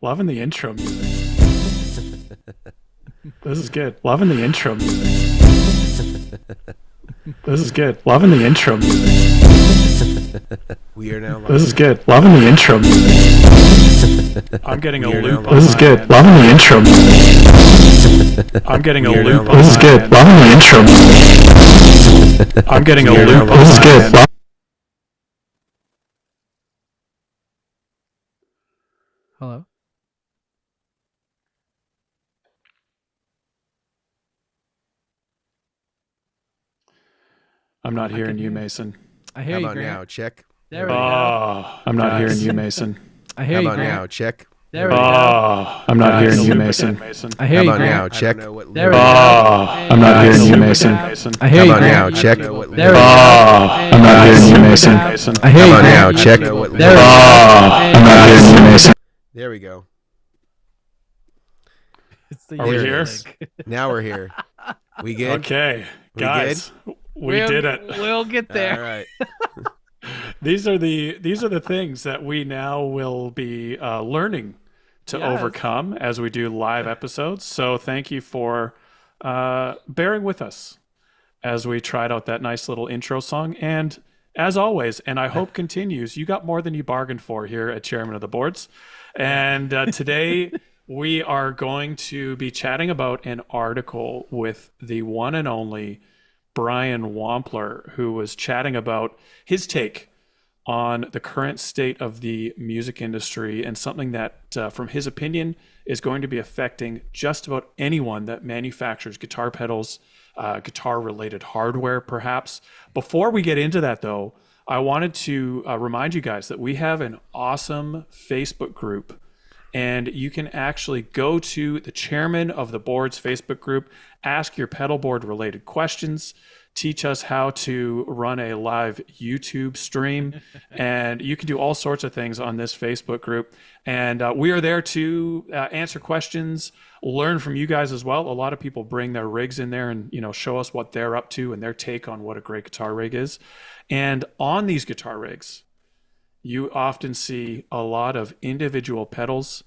Loving the intro music. This is good. Loving the intro music. This is good. Loving the intro music. We are now live. This is good. Loving the intro music. I'm getting a loop. This is good. Loving the intro music. I'm getting a loop. This is good. Loving the intro music. I'm getting a loop. This is good. Hello? I'm not hearing you, Mason. I hear How you, about Grant. now? Check. There we go. Oh, I'm not hearing you, Mason. I hear How you, about Grant. now? Check. There we go. Oh, I'm not hearing you, Mason. I hear How you, about now? Grant. Check. There we go. Oh, I'm not hearing you, Mason. I hear How you, about now? Grant. Check. There we go. Oh, I'm not hearing you, Mason. I hear How you, about now? Grant. Check. There we go. Oh, I'm not hearing you, Mason. There we go. It's the Are we here? music. Now we're here. We good? Okay, We guys, we did it. We'll get there. All right. These are the things that we now will be learning to Yes. overcome as we do live episodes. So thank you for bearing with us as we tried out that nice little intro song. And as always, and I hope continues, you got more than you bargained for here at Chairman of the Boards. And today we are going to be chatting about an article with the one and only Brian Wampler, who was chatting about his take on the current state of the music industry and something that, from his opinion, is going to be affecting just about anyone that manufactures guitar pedals, guitar-related hardware, perhaps. Before we get into that, though, I wanted to remind you guys that we have an awesome Facebook group, and you can actually go to the Chairman of the Boards Facebook group, ask your pedalboard related questions, teach us how to run a live YouTube stream, and you can do all sorts of things on this Facebook group. And we are there to answer questions, learn from you guys as well. A lot of people bring their rigs in there and show us what they're up to and their take on what a great guitar rig is. And on these guitar rigs, you often see a lot of individual pedals,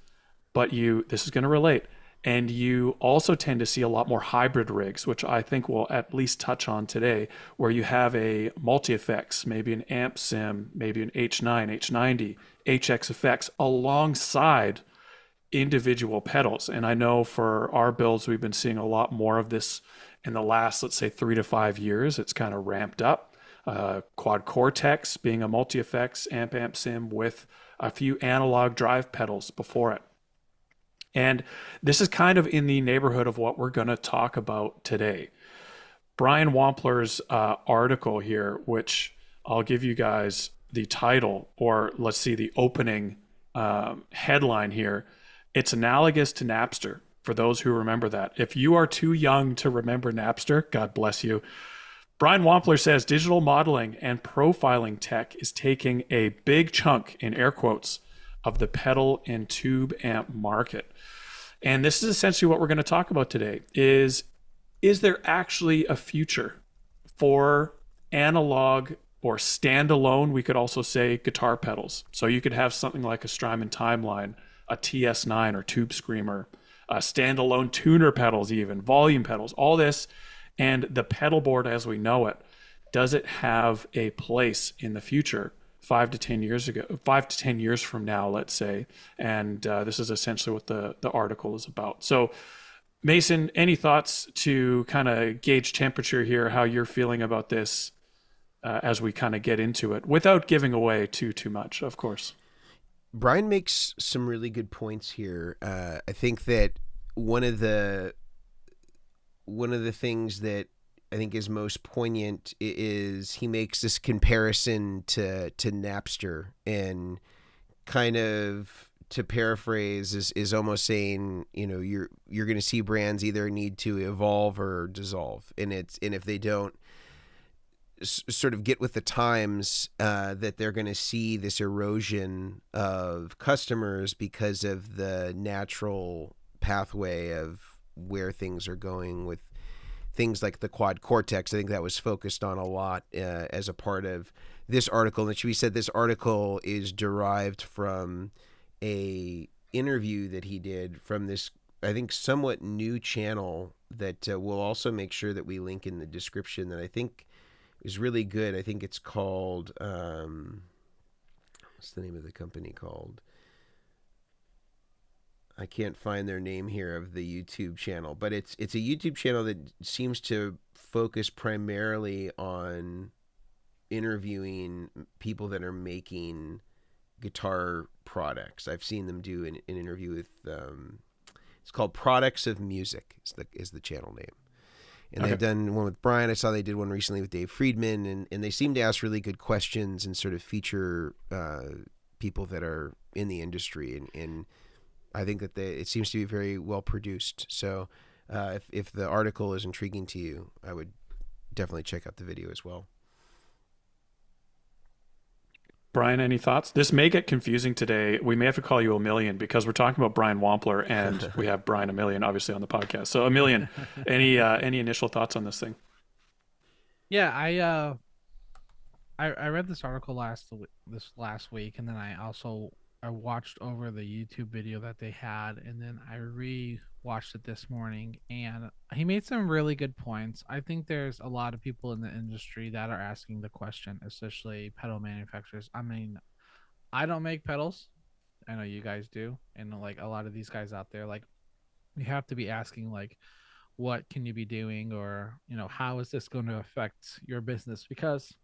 but this is going to relate. And you also tend to see a lot more hybrid rigs, which I think we'll at least touch on today, where you have a multi-effects, maybe an amp sim, maybe an H9, H90, HX effects alongside individual pedals. And I know for our builds, we've been seeing a lot more of this in the last, let's say, 3 to 5 years. It's kind of ramped up. Quad Cortex being a multi-effects amp sim with a few analog drive pedals before it. And this is kind of in the neighborhood of what we're going to talk about today. Brian Wampler's article here, which I'll give you guys the title, or let's see the opening headline here. It's analogous to Napster, for those who remember that. If you are too young to remember Napster, God bless you. Brian Wampler says digital modeling and profiling tech is taking a big chunk, in air quotes, of the pedal and tube amp market. And this is essentially what we're going to talk about today is there actually a future for analog or standalone, we could also say, guitar pedals? So you could have something like a Strymon Timeline, a TS9 or Tube Screamer, standalone tuner pedals even, volume pedals, all this. And the pedalboard as we know it, does it have a place in the future 5 to 10 years from now, let's say? And this is essentially what the article is about. So Mason, any thoughts to kind of gauge temperature here, how you're feeling about this as we kind of get into it, without giving away too much, of course? Brian makes some really good points here. I think that one of the things that I think is most poignant is he makes this comparison to Napster, and kind of, to paraphrase, is almost saying, you're going to see brands either need to evolve or dissolve, and if they don't sort of get with the times, that they're going to see this erosion of customers because of the natural pathway of where things are going with things like the Quad Cortex. I think that was focused on a lot as a part of this article. And it should be said, this article is derived from a interview that he did from this, I think, somewhat new channel that we'll also make sure that we link in the description, that I think is really good. I think it's called, what's the name of the company called? I can't find their name here of the YouTube channel, but it's a YouTube channel that seems to focus primarily on interviewing people that are making guitar products. I've seen them do an interview with it's called Products of Music is the channel name. And Okay. they've done one with Brian. I saw they did one recently with Dave Friedman, and they seem to ask really good questions and sort of feature people that are in the industry. And I think that it seems to be very well produced. So if the article is intriguing to you, I would definitely check out the video as well. Brian, any thoughts? This may get confusing today. We may have to call you Omilion because we're talking about Brian Wampler and we have Brian Omilion obviously on the podcast. So Omilion, any initial thoughts on this thing? Yeah, I read this article this last week, and then I watched over the YouTube video that they had, and then I re-watched it this morning, and he made some really good points. I think there's a lot of people in the industry that are asking the question, especially pedal manufacturers. I mean, I don't make pedals. I know you guys do, and like a lot of these guys out there, like you have to be asking like, what can you be doing, or how is this going to affect your business? Because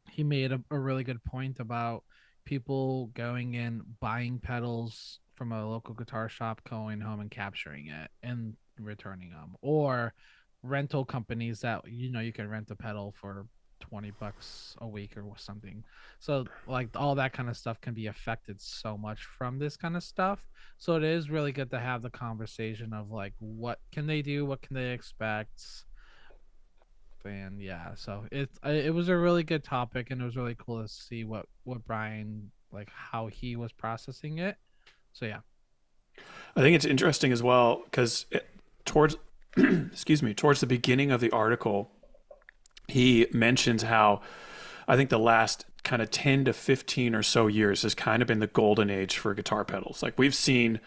he made a really good point about people going in, buying pedals from a local guitar shop, going home and capturing it and returning them, or rental companies that you can rent a pedal for $20 a week or something. So like all that kind of stuff can be affected so much from this kind of stuff. So it is really good to have the conversation of like, what can they do, what can they expect. And yeah, so it was a really good topic, and it was really cool to see what Brian, like how he was processing it. So yeah, I think it's interesting as well because towards towards the beginning of the article, he mentions how I think the last kind of 10 to 15 or so years has kind of been the golden age for guitar pedals. Like we've seen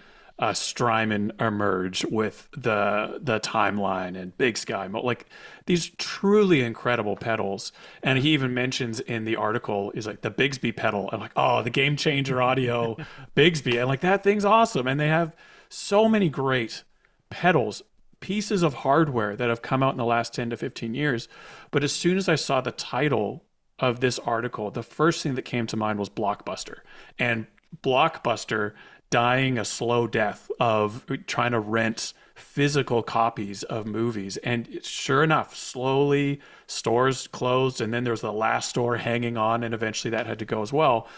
Strymon emerge with the Timeline and Big Sky, like these truly incredible pedals. And he even mentions in the article is like the Bigsby pedal, and like, oh, the Game Changer Audio Bigsby, and like that thing's awesome. And they have so many great pedals, pieces of hardware that have come out in the last 10 to 15 years. But as soon as I saw the title of this article, the first thing that came to mind was Blockbuster, and Blockbuster dying a slow death of trying to rent physical copies of movies. And sure enough, slowly stores closed, and then there was the last store hanging on, and eventually that had to go as well.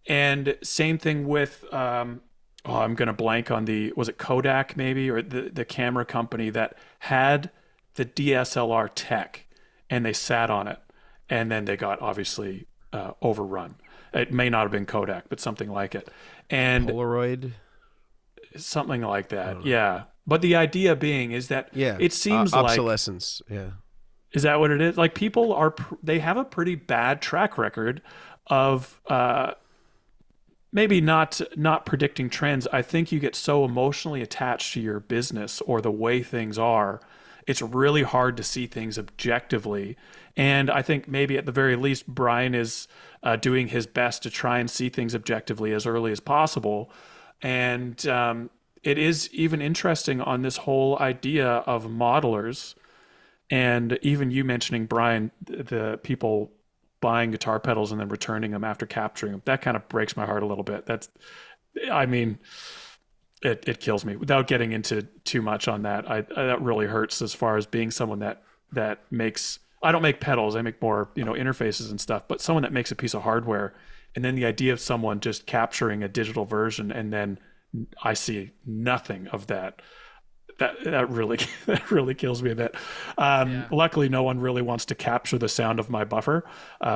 And same thing with I'm going to blank on was it Kodak maybe, or the camera company that had the DSLR tech, and they sat on it, and then they got obviously overrun. It may not have been Kodak, but something like it. And Polaroid, something like that. Yeah. But the idea being is that it seems like obsolescence. Yeah. Is that what it is? Like people they have a pretty bad track record of maybe not predicting trends. I think you get so emotionally attached to your business or the way things are, it's really hard to see things objectively. And I think maybe at the very least, Brian is doing his best to try and see things objectively as early as possible. And it is even interesting on this whole idea of modelers, and even you mentioning, Brian, the people buying guitar pedals and then returning them after capturing them. That kind of breaks my heart a little bit. It kills me. Without getting into too much on that, that really hurts as far as being someone that makes. I don't make pedals. I make more, interfaces and stuff. But someone that makes a piece of hardware, and then the idea of someone just capturing a digital version, and then I see nothing of that. That really kills me a bit. Luckily, no one really wants to capture the sound of my buffer,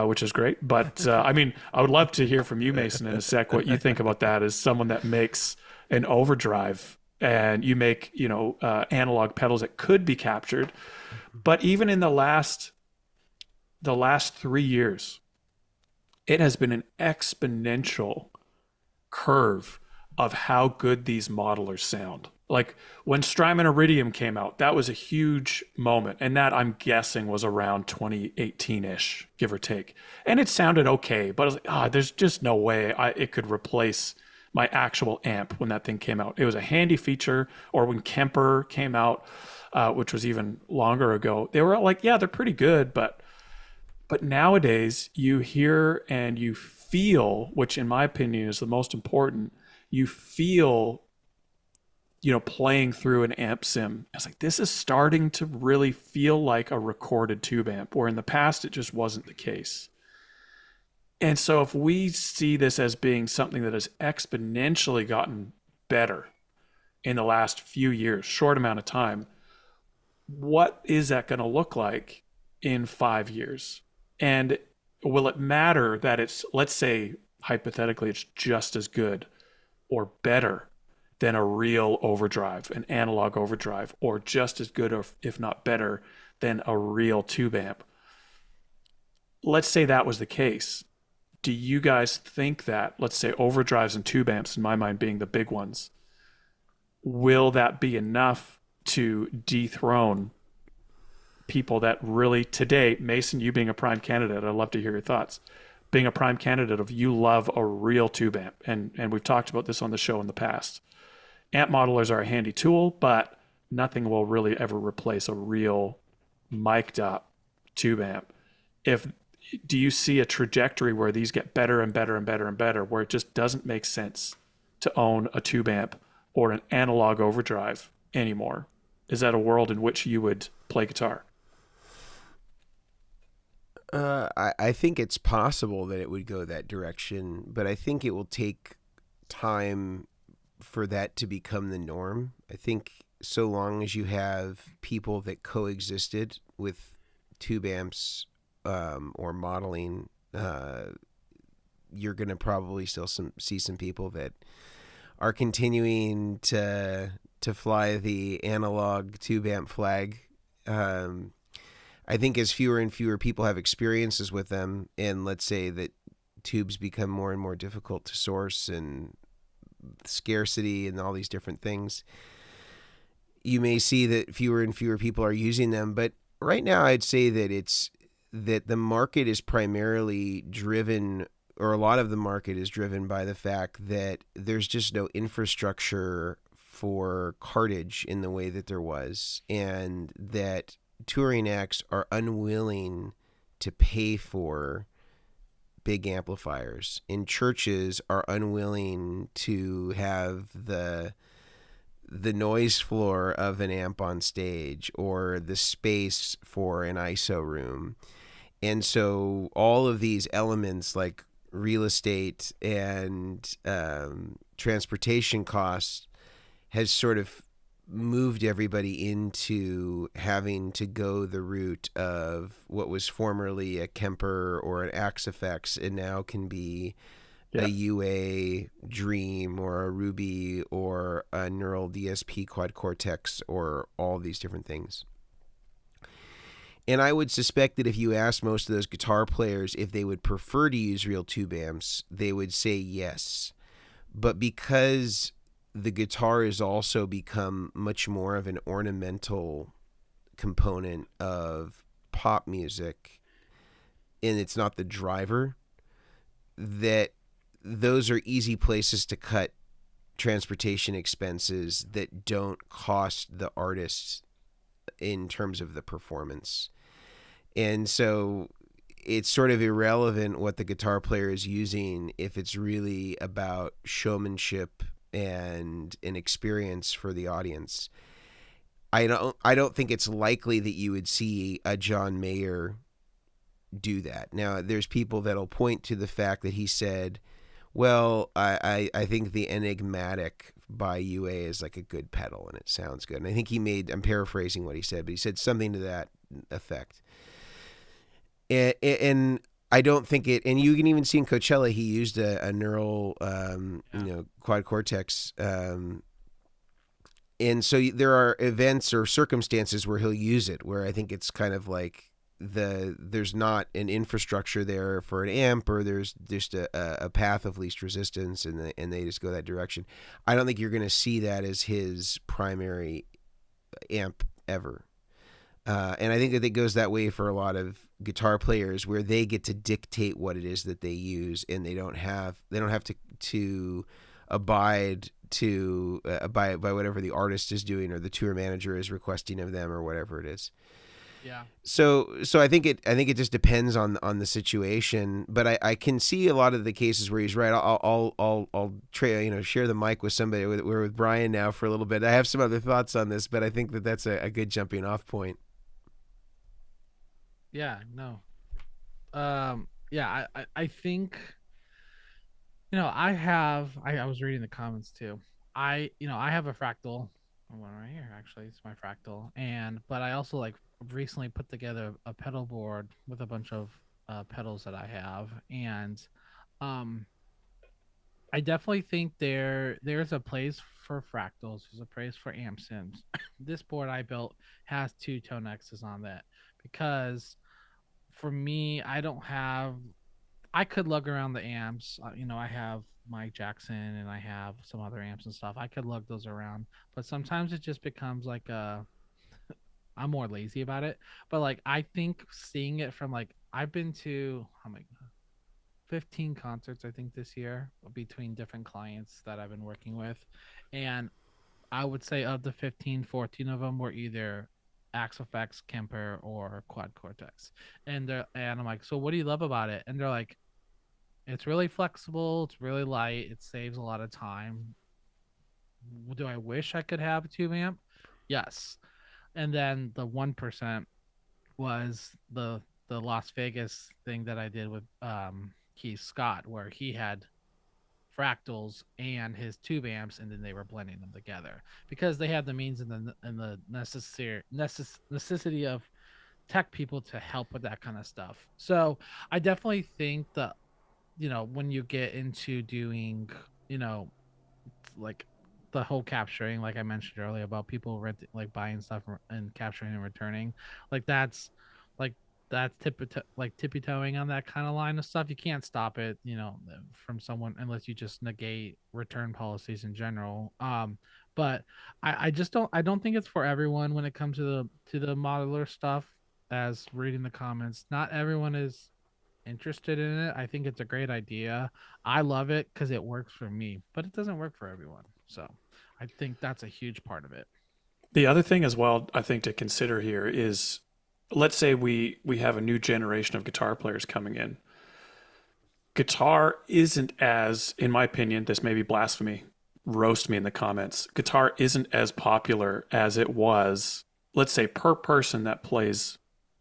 which is great. But I would love to hear from you, Mason, in a sec, what you think about that as someone that makes an overdrive, and you make analog pedals that could be captured. But even in the last 3 years, it has been an exponential curve of how good these modelers sound. Like when Strymon Iridium came out, that was a huge moment. And that, I'm guessing, was around 2018-ish, give or take. And it sounded okay, but I was like, there's just no way it could replace my actual amp when that thing came out. It was a handy feature. Or when Kemper came out, which was even longer ago, they were like, yeah, they're pretty good, but nowadays you hear and you feel, which in my opinion is the most important, you feel, playing through an amp sim. I was like, this is starting to really feel like a recorded tube amp, where in the past it just wasn't the case. And so if we see this as being something that has exponentially gotten better in the last few years, short amount of time, what is that going to look like in 5 years? And will it matter that it's, let's say, hypothetically, it's just as good or better than a real overdrive, an analog overdrive, or just as good, or if not better, than a real tube amp? Let's say that was the case. Do you guys think that, let's say, overdrives and tube amps, in my mind being the big ones, will that be enough to dethrone people that really, today, Mason, you being a prime candidate, I'd love to hear your thoughts, being a prime candidate of, you love a real tube amp, and we've talked about this on the show in the past. Amp modelers are a handy tool, but nothing will really ever replace a real mic'd up tube amp. Do you see a trajectory where these get better and better and better and better, where it just doesn't make sense to own a tube amp or an analog overdrive anymore? Is that a world in which you would play guitar? I think it's possible that it would go that direction, but I think it will take time for that to become the norm. I think so long as you have people that coexisted with tube amps or modeling, you're going to probably still see some people that are continuing to fly the analog tube amp flag. I think as fewer and fewer people have experiences with them, and let's say that tubes become more and more difficult to source, and scarcity and all these different things, you may see that fewer and fewer people are using them. But right now I'd say that the market is primarily driven, or a lot of the market is driven by the fact that there's just no infrastructure for cartage in the way that there was, and that touring acts are unwilling to pay for big amplifiers, and churches are unwilling to have the noise floor of an amp on stage or the space for an ISO room. And so all of these elements like real estate and transportation costs has sort of moved everybody into having to go the route of what was formerly a Kemper or an Axe Effects, and now can be a UA Dream or a Ruby or a Neural DSP Quad Cortex, or all these different things. And I would suspect that if you asked most of those guitar players if they would prefer to use real tube amps, they would say yes. But because the guitar has also become much more of an ornamental component of pop music, and it's not the driver, that those are easy places to cut transportation expenses that don't cost the artists in terms of the performance. And so it's sort of irrelevant what the guitar player is using if it's really about showmanship and an experience for the audience. I don't think it's likely that you would see a John Mayer do that. Now, there's people that'll point to the fact that he said, well, I think the Enigmatic by UA is like a good pedal and it sounds good. And I think I'm paraphrasing what he said, but he said something to that effect. And I don't think it, and you can even see in Coachella, he used a neural, quad cortex. And so there are events or circumstances where he'll use it, where I think it's kind of like there's not an infrastructure there for an amp, or there's just a path of least resistance, and they just go that direction. I don't think you're going to see that as his primary amp ever. And I think that it goes that way for a lot of guitar players, where they get to dictate what it is that they use, and they don't have to abide by whatever the artist is doing or the tour manager is requesting of them, or whatever it is. Yeah. So I think it just depends on the situation, but I can see a lot of the cases where he's right. I'll share the mic with somebody. We're with Brian now for a little bit. I have some other thoughts on this, but I think that that's a good jumping off point. Yeah, no. Yeah, I think, I was reading the comments too. I have a fractal, one right here, actually. It's my fractal. But I also like recently put together a pedal board with a bunch of pedals that I have. And I definitely think there's a place for fractals. There's a place for amp sims. This board I built has 2 tone X's on that, because for me, I could lug around the amps. I have Mike Jackson and I have some other amps and stuff. I could lug those around, but sometimes it just becomes like I'm more lazy about it. But like, I think seeing it from like, I've been to 15 concerts, I think, this year between different clients that I've been working with. And I would say of the 15, 14 of them were either Axe Effects, Kemper, or Quad Cortex. And I'm like, so what do you love about it? And they're like, it's really flexible, it's really light, it saves a lot of time. Do I wish I could have a tube amp? Yes. And then the 1% was the Las Vegas thing that I did with Keith Scott, where he had fractals and his tube amps, and then they were blending them together because they had the means and the necessity of tech people to help with that kind of stuff. So I definitely think that, when you get into doing, like the whole capturing, like I mentioned earlier about people buying stuff and capturing and returning, like that's tippy toeing on that kind of line of stuff. You can't stop it, from someone, unless you just negate return policies in general. But I don't think it's for everyone when it comes to the modular stuff. As reading the comments, not everyone is interested in it. I think it's a great idea. I love it because it works for me, but it doesn't work for everyone. So I think that's a huge part of it. The other thing as well, I think, to consider here is, let's say we have a new generation of guitar players coming in. Guitar isn't as, in my opinion, this may be blasphemy, roast me in the comments. Guitar isn't as popular as it was, let's say, per person that plays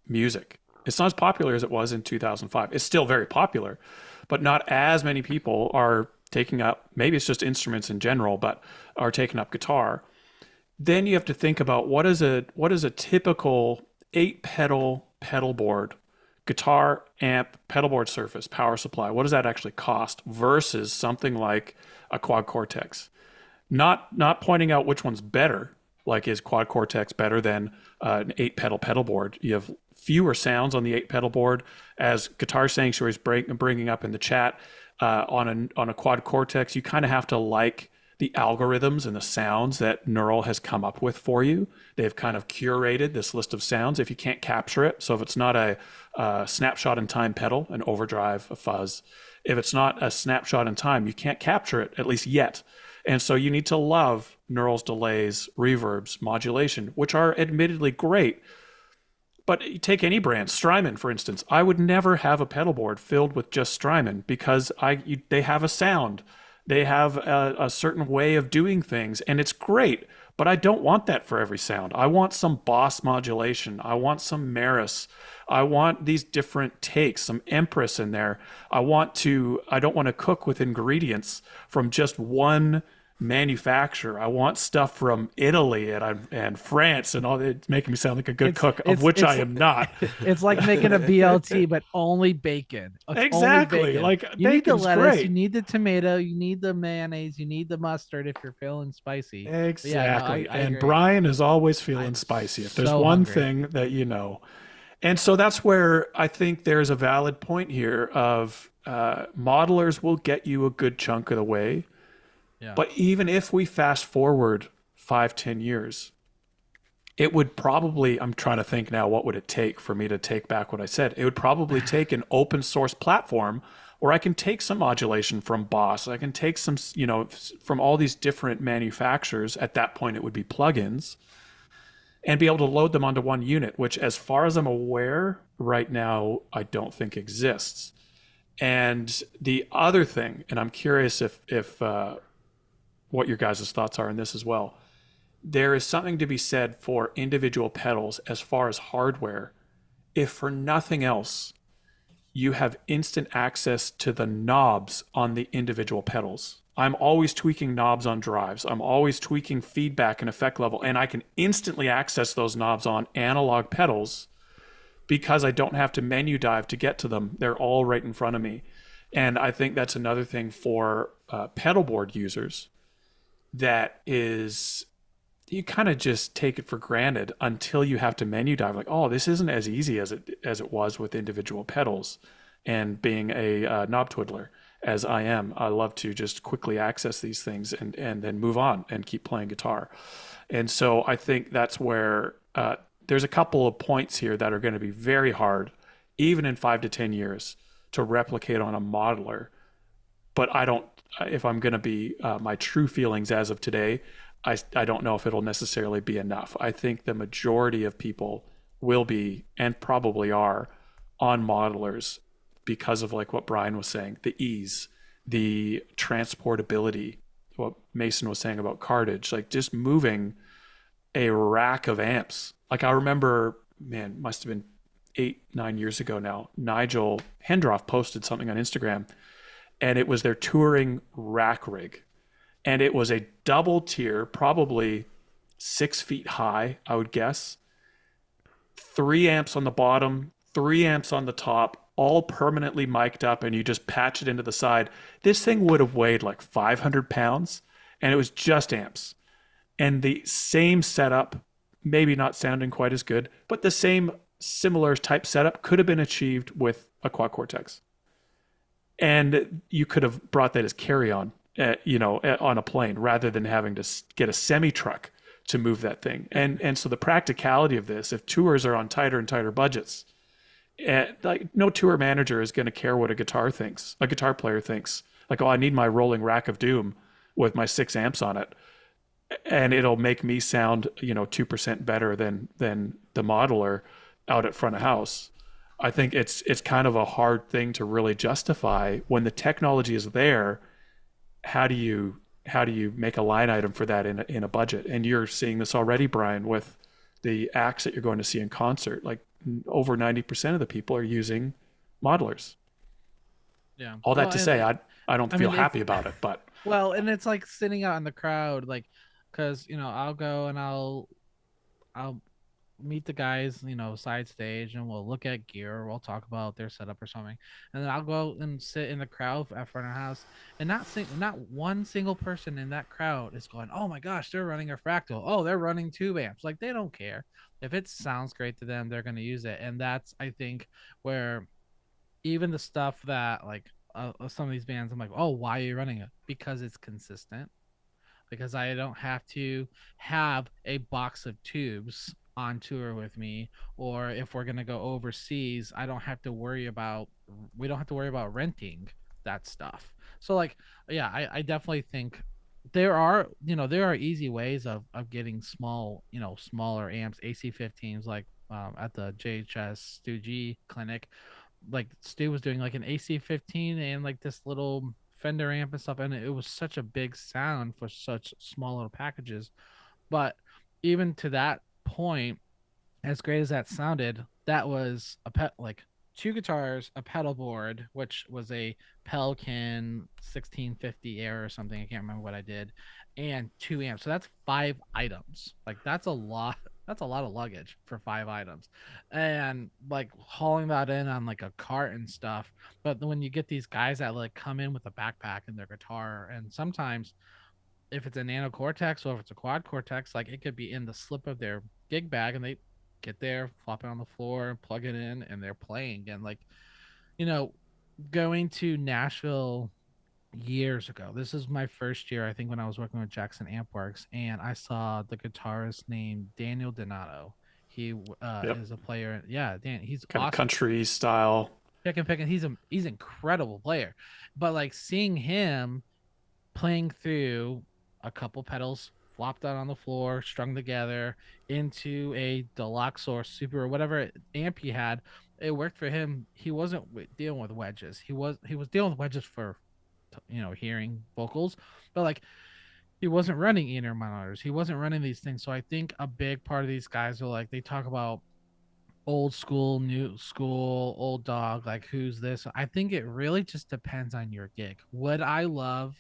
music. It's not as popular as it was in 2005. It's still very popular, but not as many people are taking up, maybe it's just instruments in general, but are taking up guitar. Then you have to think about what is a typical 8-pedal pedal board, guitar, amp, pedalboard surface, power supply. What does that actually cost versus something like a Quad Cortex? Not pointing out which one's better. Like, is Quad Cortex better than an 8-pedal pedal board? You have fewer sounds on the 8-pedal board. As Guitar Sanctuary is bringing up in the chat, on a Quad Cortex, you kind of have to like the algorithms and the sounds that Neural has come up with for you. They've kind of curated this list of sounds if you can't capture it. So if it's not a snapshot in time pedal, an overdrive, a fuzz, if it's not a snapshot in time, you can't capture it, at least yet. And so you need to love Neural's delays, reverbs, modulation, which are admittedly great. But you take any brand, Strymon, for instance. I would never have a pedal board filled with just Strymon because they have a sound. They have a certain way of doing things, and it's great. But I don't want that for every sound. I want some Boss modulation. I want some Maris. I want these different takes, some Empress in there. I don't want to cook with ingredients from just one manufacturer. I want stuff from Italy and France and all. It's making me sound like a good cook, of which I am not. It's like making a BLT, but only bacon. Exactly. Only bacon. Like, you need the lettuce, great. you need the tomato, you need the mayonnaise, you need the mustard if you're feeling spicy. Exactly. I and agree. Brian is always feeling spicy. If there's so one hungry. thing that you know. And so that's where I think there's a valid point here of modelers will get you a good chunk of the way. Yeah. But even if we fast forward 5, 10 years, it would probably, I'm trying to think now, what would it take for me to take back what I said? It would probably take an open source platform where I can take some modulation from Boss. I can take some, from all these different manufacturers. At that point, it would be plugins and be able to load them onto one unit, which, as far as I'm aware, right now, I don't think exists. And the other thing, and I'm curious if what your guys' thoughts are on this as well. There is something to be said for individual pedals as far as hardware. If for nothing else, you have instant access to the knobs on the individual pedals. I'm always tweaking knobs on drives. I'm always tweaking feedback and effect level, and I can instantly access those knobs on analog pedals because I don't have to menu dive to get to them. They're all right in front of me. And I think that's another thing for pedalboard users that is, you kind of just take it for granted until you have to menu dive. Like, oh, this isn't as easy as it was with individual pedals. And being a knob twiddler as I am, I love to just quickly access these things and then move on and keep playing guitar. And so I think that's where there's a couple of points here that are going to be very hard, even in 5 to 10 years, to replicate on a modeler. But I don't, if I'm going to be my true feelings as of today, I don't know if it'll necessarily be enough. I think the majority of people will be, and probably are, on modelers because of like what Brian was saying, the ease, the transportability, what Mason was saying about cartage, like just moving a rack of amps. Like I remember, man, must have been 8, 9 years ago now, Nigel Hendroff posted something on Instagram and it was their touring rack rig. And it was a double tier, probably 6 feet high, I would guess. 3 amps on the bottom, 3 amps on the top, all permanently mic'd up, and you just patch it into the side. This thing would have weighed like 500 pounds, and it was just amps. And the same setup, maybe not sounding quite as good, but the same similar type setup could have been achieved with a quad cortex. And you could have brought that as carry-on, on a plane rather than having to get a semi truck to move that thing. And so the practicality of this, if tours are on tighter and tighter budgets, like no tour manager is going to care what a guitar player thinks. Like, oh, I need my rolling rack of doom with my 6 amps on it, and it'll make me sound 2% better than the modeler out at front of house. I think it's kind of a hard thing to really justify when the technology is there. How do you make a line item for that in a budget? And you're seeing this already, Brian, with the acts that you're going to see in concert. Like over 90% of the people are using modelers. Yeah. All that Well, to and say, I don't feel happy about it, but well, and it's like sitting out in the crowd, like, because I'll go and I'll meet the guys, side stage, and we'll look at gear, we'll talk about their setup or something, and then I'll go and sit in the crowd at front of the house, and not one single person in that crowd is going, oh my gosh, they're running a fractal, oh, they're running tube amps. Like, they don't care. If it sounds great to them, they're going to use it. And that's, I think, where even the stuff that, like, some of these bands, I'm like, oh, why are you running it? Because it's consistent, because I don't have to have a box of tubes on tour with me, or if we're going to go overseas, we don't have to worry about renting that stuff. So, like, yeah, I definitely think there are easy ways of getting smaller amps, AC-15s, like at the JHS Stu G clinic. Like, Stu was doing like an AC-15 and like this little Fender amp and stuff, and it was such a big sound for such small little packages. But even to that point, as great as that sounded, that was like two guitars, a pedal board, which was a Pelican 1650 Air or something. I can't remember what I did, and 2 amps. So that's 5 items. Like, that's a lot. That's a lot of luggage for 5 items, and like hauling that in on like a cart and stuff. But when you get these guys that like come in with a backpack and their guitar, and sometimes if it's a nano cortex or if it's a quad cortex, like it could be in the slip of their gig bag, and get there, flop it on the floor, plug it in, and they're playing. And like, you know, going to Nashville years ago. This is my first year, I think, when I was working with Jackson Ampworks, and I saw the guitarist named Daniel Donato. He Yep. is a player. Yeah, Dan, he's Kind of awesome. country style. Picking. He's an incredible player. But like seeing him playing through a couple pedals flopped out on the floor, strung together into a deluxe or super or whatever amp he had, it worked for him. He wasn't dealing with wedges. He was dealing with wedges for hearing vocals, but like he wasn't running inner monitors. He wasn't running these things. So I think a big part of these guys are like they talk about old school, new school, old dog, like who's this? I think it really just depends on your gig. Would I love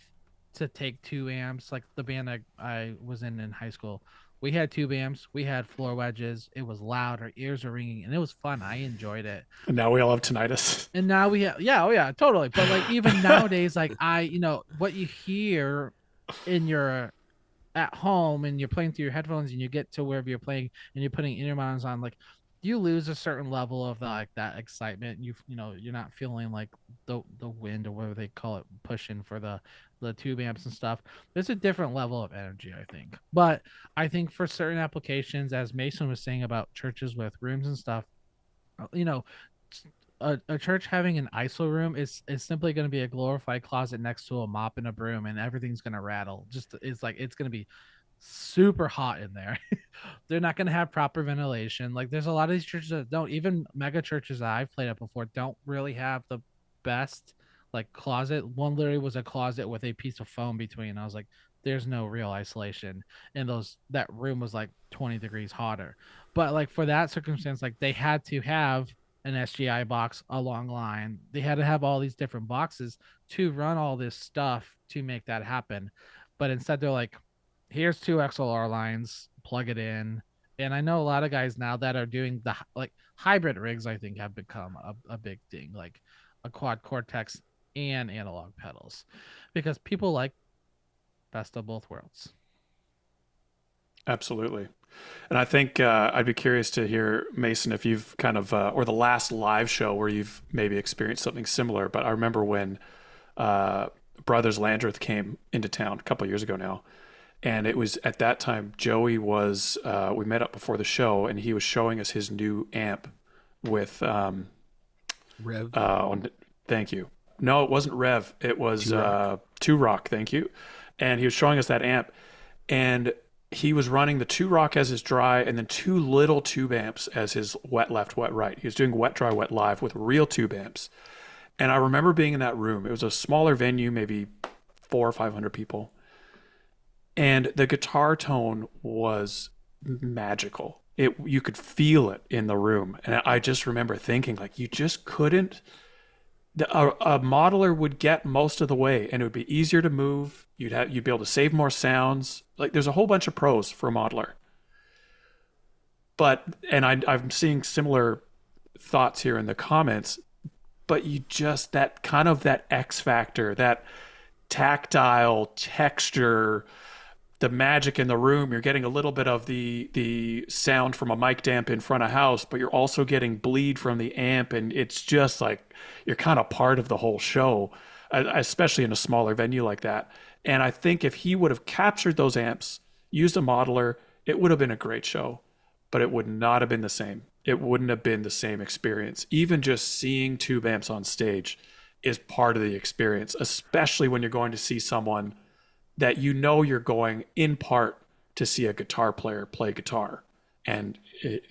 to take 2 amps like the band I was in high school? We had 2 amps, we had floor wedges, it was loud, our ears were ringing, and it was fun. I enjoyed it. And now we all have tinnitus. And now we have, yeah, oh yeah, totally. But like even nowadays, like what you hear in your at home and you're playing through your headphones and you get to wherever you're playing and you're putting inner monitors on, like you lose a certain level of that excitement. You're not feeling like the wind or whatever they call it pushing for the tube amps and stuff. There's a different level of energy, I think. But I think for certain applications, as Mason was saying about churches with rooms and stuff, you know, a church having an ISO room is simply going to be a glorified closet next to a mop and a broom, and everything's going to rattle. Just it's like it's going to be super hot in there. They're not going to have proper ventilation. Like there's a lot of these churches that don't, even mega churches that I've played at before, don't really have the best like closet. One literally was a closet with a piece of foam between. I was like, there's no real isolation. And that room was like 20 degrees hotter. But like for that circumstance, like they had to have an SGI box, a long line. They had to have all these different boxes to run all this stuff to make that happen. But instead they're like, here's 2 XLR lines, plug it in. And I know a lot of guys now that are doing the like hybrid rigs, I think have become a big thing, like a quad cortex and analog pedals, because people like best of both worlds. Absolutely. And I think I'd be curious to hear, Mason, if you've kind of, or the last live show where you've maybe experienced something similar. But I remember when Brothers Landreth came into town a couple of years ago now. And it was at that time, Joey was, we met up before the show, and he was showing us his new amp with, Rev. Thank you. No, it wasn't Rev. It was Two Rock. Thank you. And he was showing us that amp. And he was running the Two Rock as his dry and then two little tube amps as his wet left, wet right. He was doing wet, dry, wet live with real tube amps. And I remember being in that room. It was a smaller venue, maybe 400 or 500 people. And the guitar tone was magical. You could feel it in the room. And I just remember thinking, like, you just couldn't. A modeler would get most of the way, and it would be easier to move. You'd be able to save more sounds. Like, there's a whole bunch of pros for a modeler. But, and I'm seeing similar thoughts here in the comments, but you just, that kind of that X factor, that tactile texture, the magic in the room. You're getting a little bit of the sound from a mic damp in front of house, but you're also getting bleed from the amp, and it's just like you're kind of part of the whole show, especially in a smaller venue like that. And I think if he would have captured those amps, used a modeler, it would have been a great show, but it would not have been the same. It wouldn't have been the same experience. Even just seeing tube amps on stage is part of the experience, especially when you're going to see someone that you know you're going in part to see a guitar player play guitar. And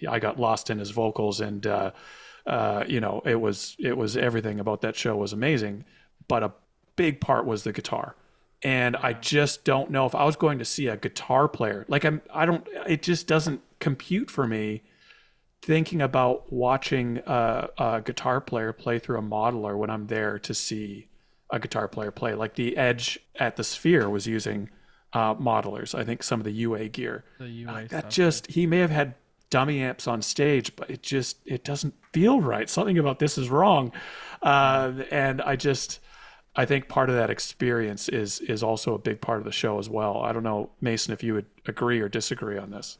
I got lost in his vocals, and it was everything about that show was amazing, but a big part was the guitar. And I just don't know if I was going to see a guitar player, like it just doesn't compute for me thinking about watching a guitar player play through a modeler when I'm there to see a guitar player play. Like the Edge at the Sphere was using modelers. I think some of the UA gear. The UA that stuff, just, he may have had dummy amps on stage, but it doesn't feel right. Something about this is wrong. And I think part of that experience is also a big part of the show as well. I don't know, Mason, if you would agree or disagree on this.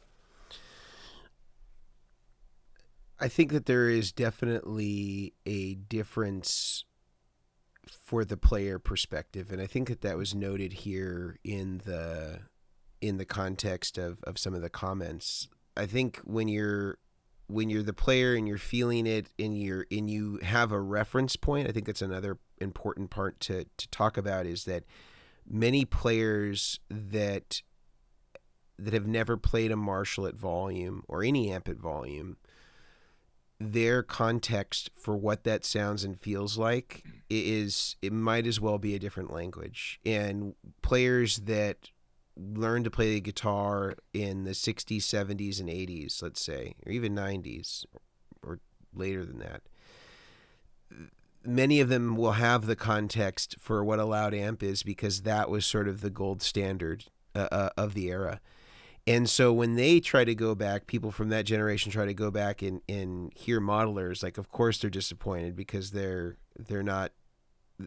I think that there is definitely a difference for the player perspective, and I think that that was noted here in the context of some of the comments. I think when you're the player and you're feeling it and you have a reference point, I think that's another important part to talk about, is that many players that have never played a Marshall at volume or any amp at volume, their context for what that sounds and feels like it might as well be a different language. And players that learn to play the guitar in the 60s, 70s, and 80s, let's say, or even 90s or later than that, many of them will have the context for what a loud amp is because that was sort of the gold standard of the era. And so when they try to go back, people from that generation try to go back and hear modelers, like, of course they're disappointed because they're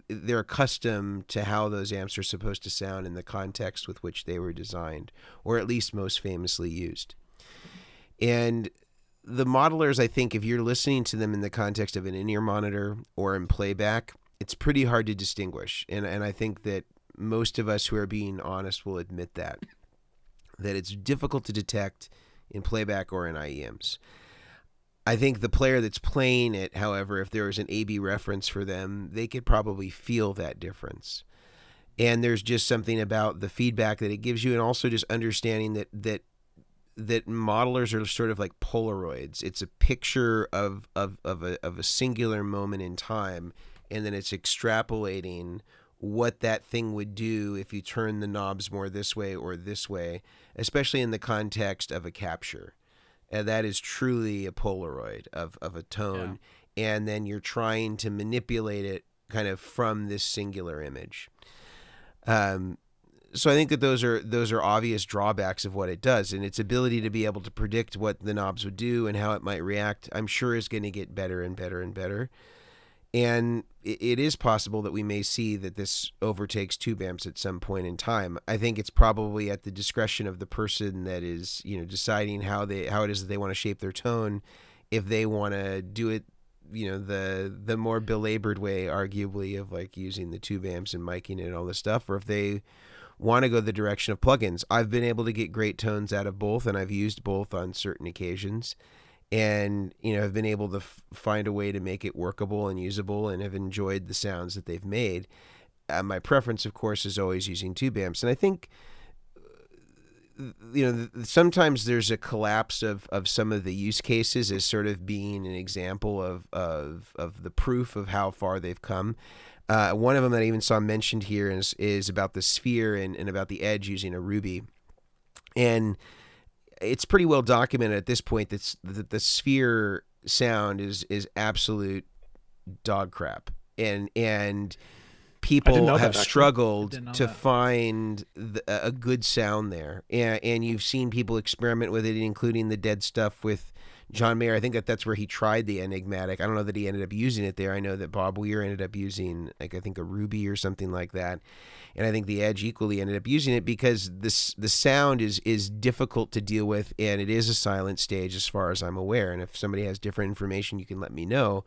accustomed to how those amps are supposed to sound in the context with which they were designed, or at least most famously used. And the modelers, I think, if you're listening to them in the context of an in-ear monitor or in playback, it's pretty hard to distinguish. And I think that most of us who are being honest will admit that it's difficult to detect in playback or in IEMs. I think the player that's playing it, however, if there was an A/B reference for them, they could probably feel that difference. And there's just something about the feedback that it gives you, and also just understanding that modelers are sort of like Polaroids. It's a picture of a singular moment in time, and then it's extrapolating what that thing would do if you turn the knobs more this way or this way, especially in the context of a capture. And that is truly a Polaroid of a tone. Yeah. And then you're trying to manipulate it kind of from this singular image. So I think that those are obvious drawbacks of what it does, and its ability to be able to predict what the knobs would do and how it might react, I'm sure is going to get better and better and better. And it is possible that we may see that this overtakes tube amps at some point in time. I think it's probably at the discretion of the person that is, deciding how it is that they want to shape their tone. If they want to do it, the more belabored way, arguably, of like using the tube amps and miking it and all this stuff, or if they want to go the direction of plugins. I've been able to get great tones out of both, and I've used both on certain occasions. And, I've been able to find a way to make it workable and usable, and have enjoyed the sounds that they've made. My preference, of course, is always using tube amps. And I think, sometimes there's a collapse of some of the use cases as sort of being an example of the proof of how far they've come. One of them that I even saw mentioned here is about the Sphere and about the Edge using a Ruby. And it's pretty well documented at this point that the Sphere sound is absolute dog crap, and people have struggled to find a good sound there. And you've seen people experiment with it, including the Dead Stuff with John Mayer. I think that's where he tried the Enigmatic. I don't know that he ended up using it there. I know that Bob Weir ended up using, I think, a Ruby or something like that. And I think the Edge equally ended up using it because the sound is difficult to deal with, and it is a silent stage as far as I'm aware. And if somebody has different information, you can let me know.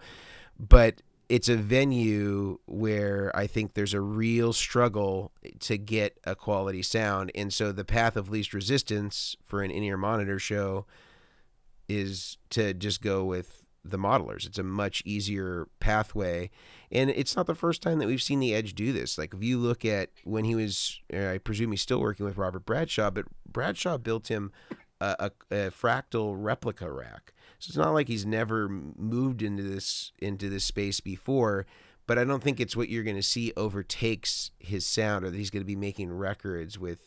But it's a venue where I think there's a real struggle to get a quality sound. And so the path of least resistance for an in-ear monitor show is to just go with the modelers. It's a much easier pathway. And it's not the first time that we've seen the Edge do this. Like, if you look at when he was, I presume he's still working with Robert Bradshaw, but Bradshaw built him a fractal replica rack. So it's not like he's never moved into this space before, but I don't think it's what you're going to see overtakes his sound, or that he's going to be making records with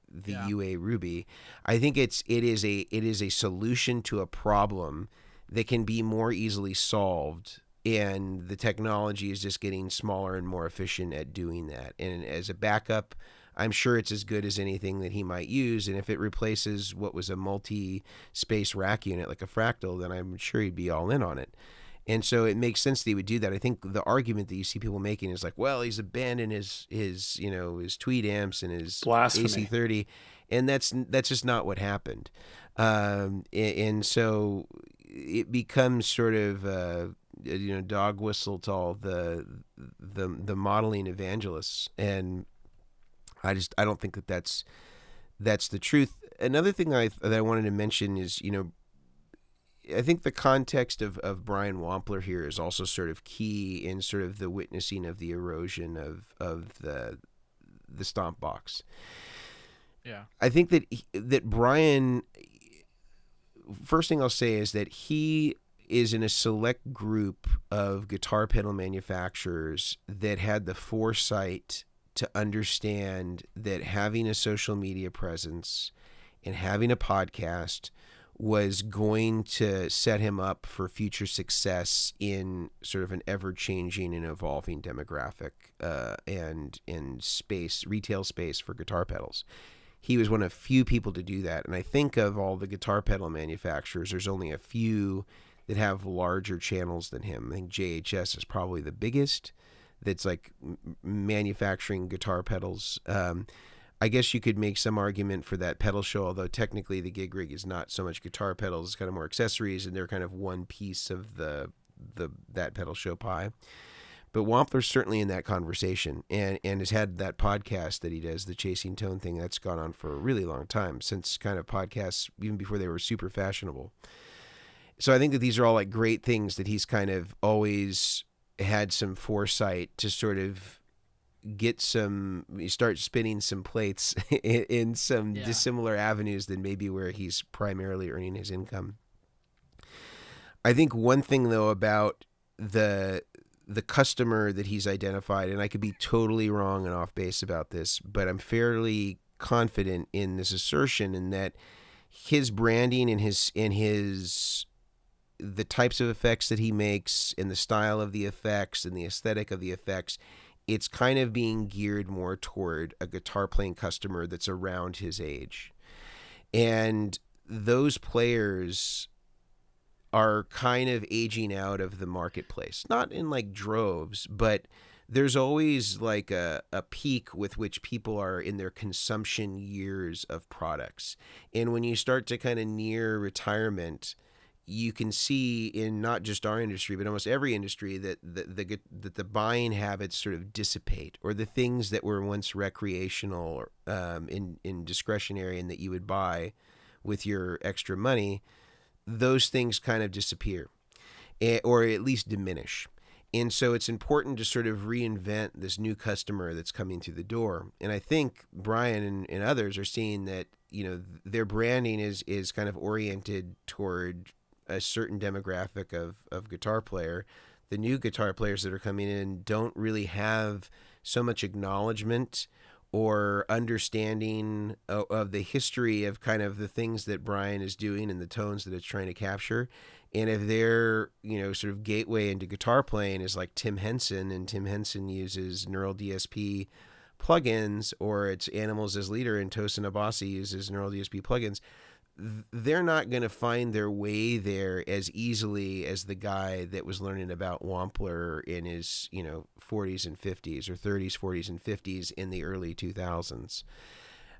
the UA Ruby. I think it is a solution to a problem that can be more easily solved, and the technology is just getting smaller and more efficient at doing that. And as a backup, I'm sure it's as good as anything that he might use. And if it replaces what was a multi-space rack unit like a Fractal, then I'm sure he'd be all in on it. And so it makes sense that he would do that. I think the argument that you see people making is like, well, he's abandoned his Tweed amps and his Blasphemy. AC30, and that's just not what happened. And so, it becomes sort of dog whistle to all the modeling evangelists, and I don't think that that's the truth. Another thing that I wanted to mention is, I think the context of Brian Wampler here is also sort of key in sort of the witnessing of the erosion of the Stompbox. Yeah. I think that Brian, first thing I'll say is that he is in a select group of guitar pedal manufacturers that had the foresight to understand that having a social media presence and having a podcast was going to set him up for future success in sort of an ever-changing and evolving demographic and in retail space for guitar pedals. He was one of few people to do that. And I think of all the guitar pedal manufacturers, there's only a few that have larger channels than him. I think JHS is probably the biggest that's like manufacturing guitar pedals. I guess you could make some argument for that pedal show, although technically the Gig Rig is not so much guitar pedals, it's kind of more accessories, and they're kind of one piece of that pedal show pie. But Wampler's certainly in that conversation and has had that podcast that he does, the Chasing Tone thing, that's gone on for a really long time, since kind of podcasts, even before they were super fashionable. So I think that these are all like great things that he's kind of always had some foresight to sort of start spinning some plates in some dissimilar avenues than maybe where he's primarily earning his income. I think one thing though about the customer that he's identified, and I could be totally wrong and off base about this, but I'm fairly confident in this assertion, in that his branding and the types of effects that he makes and the style of the effects and the aesthetic of the effects, it's kind of being geared more toward a guitar playing customer that's around his age. And those players are kind of aging out of the marketplace, not in like droves, but there's always like a peak with which people are in their consumption years of products. And when you start to kind of near retirement, you can see in not just our industry, but almost every industry, that the buying habits sort of dissipate, or the things that were once recreational in discretionary and that you would buy with your extra money, those things kind of disappear, or at least diminish. And so it's important to sort of reinvent this new customer that's coming through the door. And I think Brian and others are seeing that, their branding is kind of oriented toward a certain demographic of guitar player. The new guitar players that are coming in don't really have so much acknowledgement or understanding of the history of kind of the things that Brian is doing and the tones that it's trying to capture. And if their, sort of gateway into guitar playing is like Tim Henson, and Tim Henson uses Neural DSP plugins, or it's Animals as Leader and Tosin Abasi uses Neural DSP plugins, they're not going to find their way there as easily as the guy that was learning about Wampler in his, 40s and 50s, or 30s, 40s, and 50s in the early 2000s.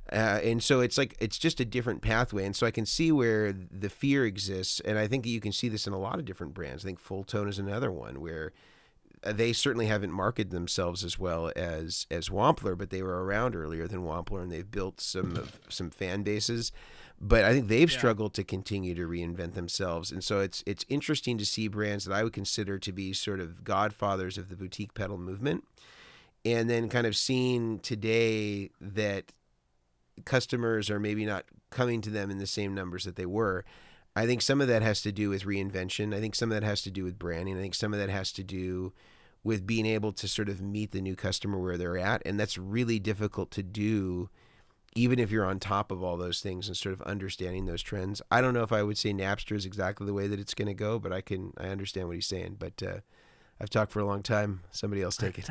And so it's just a different pathway. And so I can see where the fear exists. And I think you can see this in a lot of different brands. I think Full Tone is another one where they certainly haven't marketed themselves as well as Wampler, but they were around earlier than Wampler, and they've built some fan bases. But I think they've struggled to continue to reinvent themselves. And so it's interesting to see brands that I would consider to be sort of godfathers of the boutique pedal movement, and then kind of seeing today that customers are maybe not coming to them in the same numbers that they were. I think some of that has to do with reinvention. I think some of that has to do with branding. I think some of that has to do with being able to sort of meet the new customer where they're at. And that's really difficult to do, even if you're on top of all those things and sort of understanding those trends. I don't know if I would say Napster is exactly the way that it's going to go, but I understand what he's saying. But I've talked for a long time. Somebody else take it.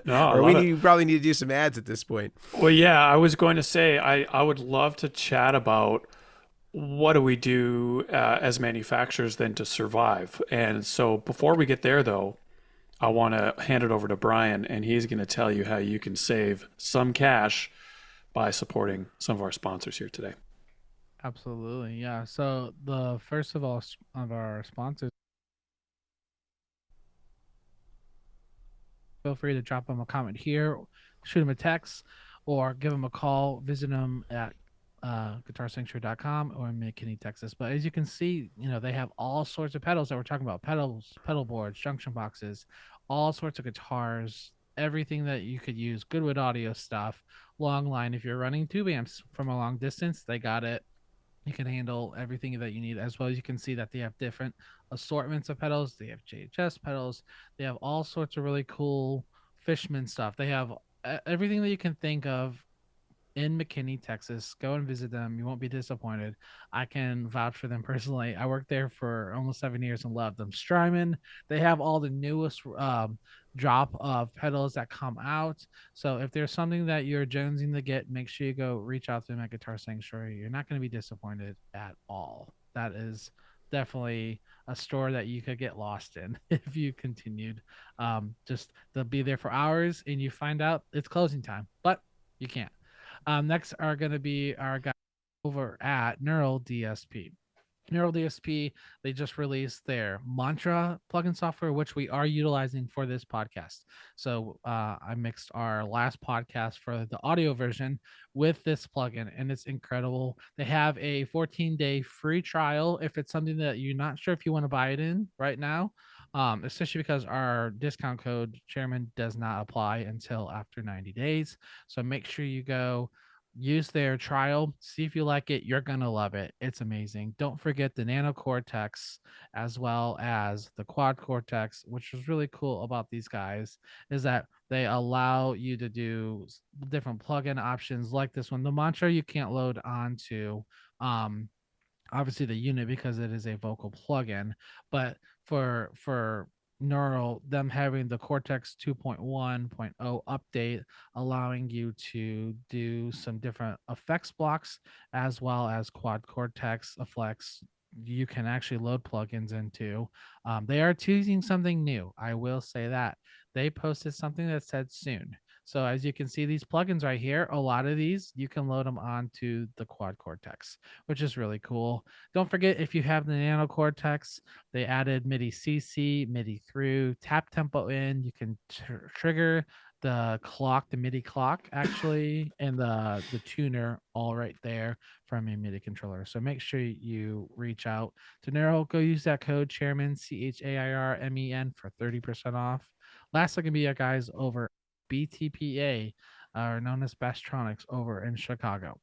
No, or we probably need to do some ads at this point. Well, yeah, I was going to say I would love to chat about what do we do as manufacturers then to survive. And so before we get there, though, I want to hand it over to Brian, and he's going to tell you how you can save some cash by supporting some of our sponsors here today. Absolutely. Yeah. So the first of all of our sponsors, feel free to drop them a comment here, shoot them a text, or give them a call. Visit them at guitarsanctuary.com or in McKinney, Texas. But as you can see, they have all sorts of pedals that we're talking about: pedals, pedal boards, junction boxes, all sorts of guitars, everything that you could use. Goodwood audio stuff, long line. If you're running tube amps from a long distance, they got it. You can handle everything that you need, as well as you can see that they have different assortments of pedals. They have JHS pedals. They have all sorts of really cool Fishman stuff. They have everything that you can think of in McKinney, Texas. Go and visit them. You won't be disappointed. I can vouch for them personally. I worked there for almost 7 years and loved them. Strymon, they have all the newest drop of pedals that come out. So if there's something that you're jonesing to get, make sure you go reach out to them at Guitar Sanctuary. You're not going to be disappointed at all. That is definitely a store that you could get lost in if you continued. Just they'll be there for hours and you find out it's closing time, but you can't. Next are going to be our guys over at Neural DSP. Neural DSP, they just released their Mantra plugin software, which we are utilizing for this podcast. So I mixed our last podcast for the audio version with this plugin, and it's incredible. They have a 14-day free trial if it's something that you're not sure if you want to buy it in right now, especially because our discount code Chairman does not apply until after 90 days. So make sure you go use their trial, see if you like it. You're gonna love it. It's amazing. Don't forget the nano cortex as well as the quad cortex, which was really cool about these guys is that they allow you to do different plugin options like this one. The Mantra you can't load onto obviously the unit because it is a vocal plugin, but for neural, them having the cortex 2.1.0 update allowing you to do some different effects blocks as well as quad cortex effects you can actually load plugins into. They are choosing something new, I will say that. They posted something that said soon. So as you can see, these plugins right here, a lot of these you can load them onto the quad cortex, which is really cool. Don't forget, if you have the nano cortex, they added MIDI CC, MIDI through, tap tempo in. You can trigger the clock, the MIDI clock actually, and the tuner all right there from a MIDI controller. So make sure you reach out to Neural. Go use that code Chairman CHAIRMEN for 30% off. Lastly, can be you guys over BTPA, are known as Bastronics over in Chicago.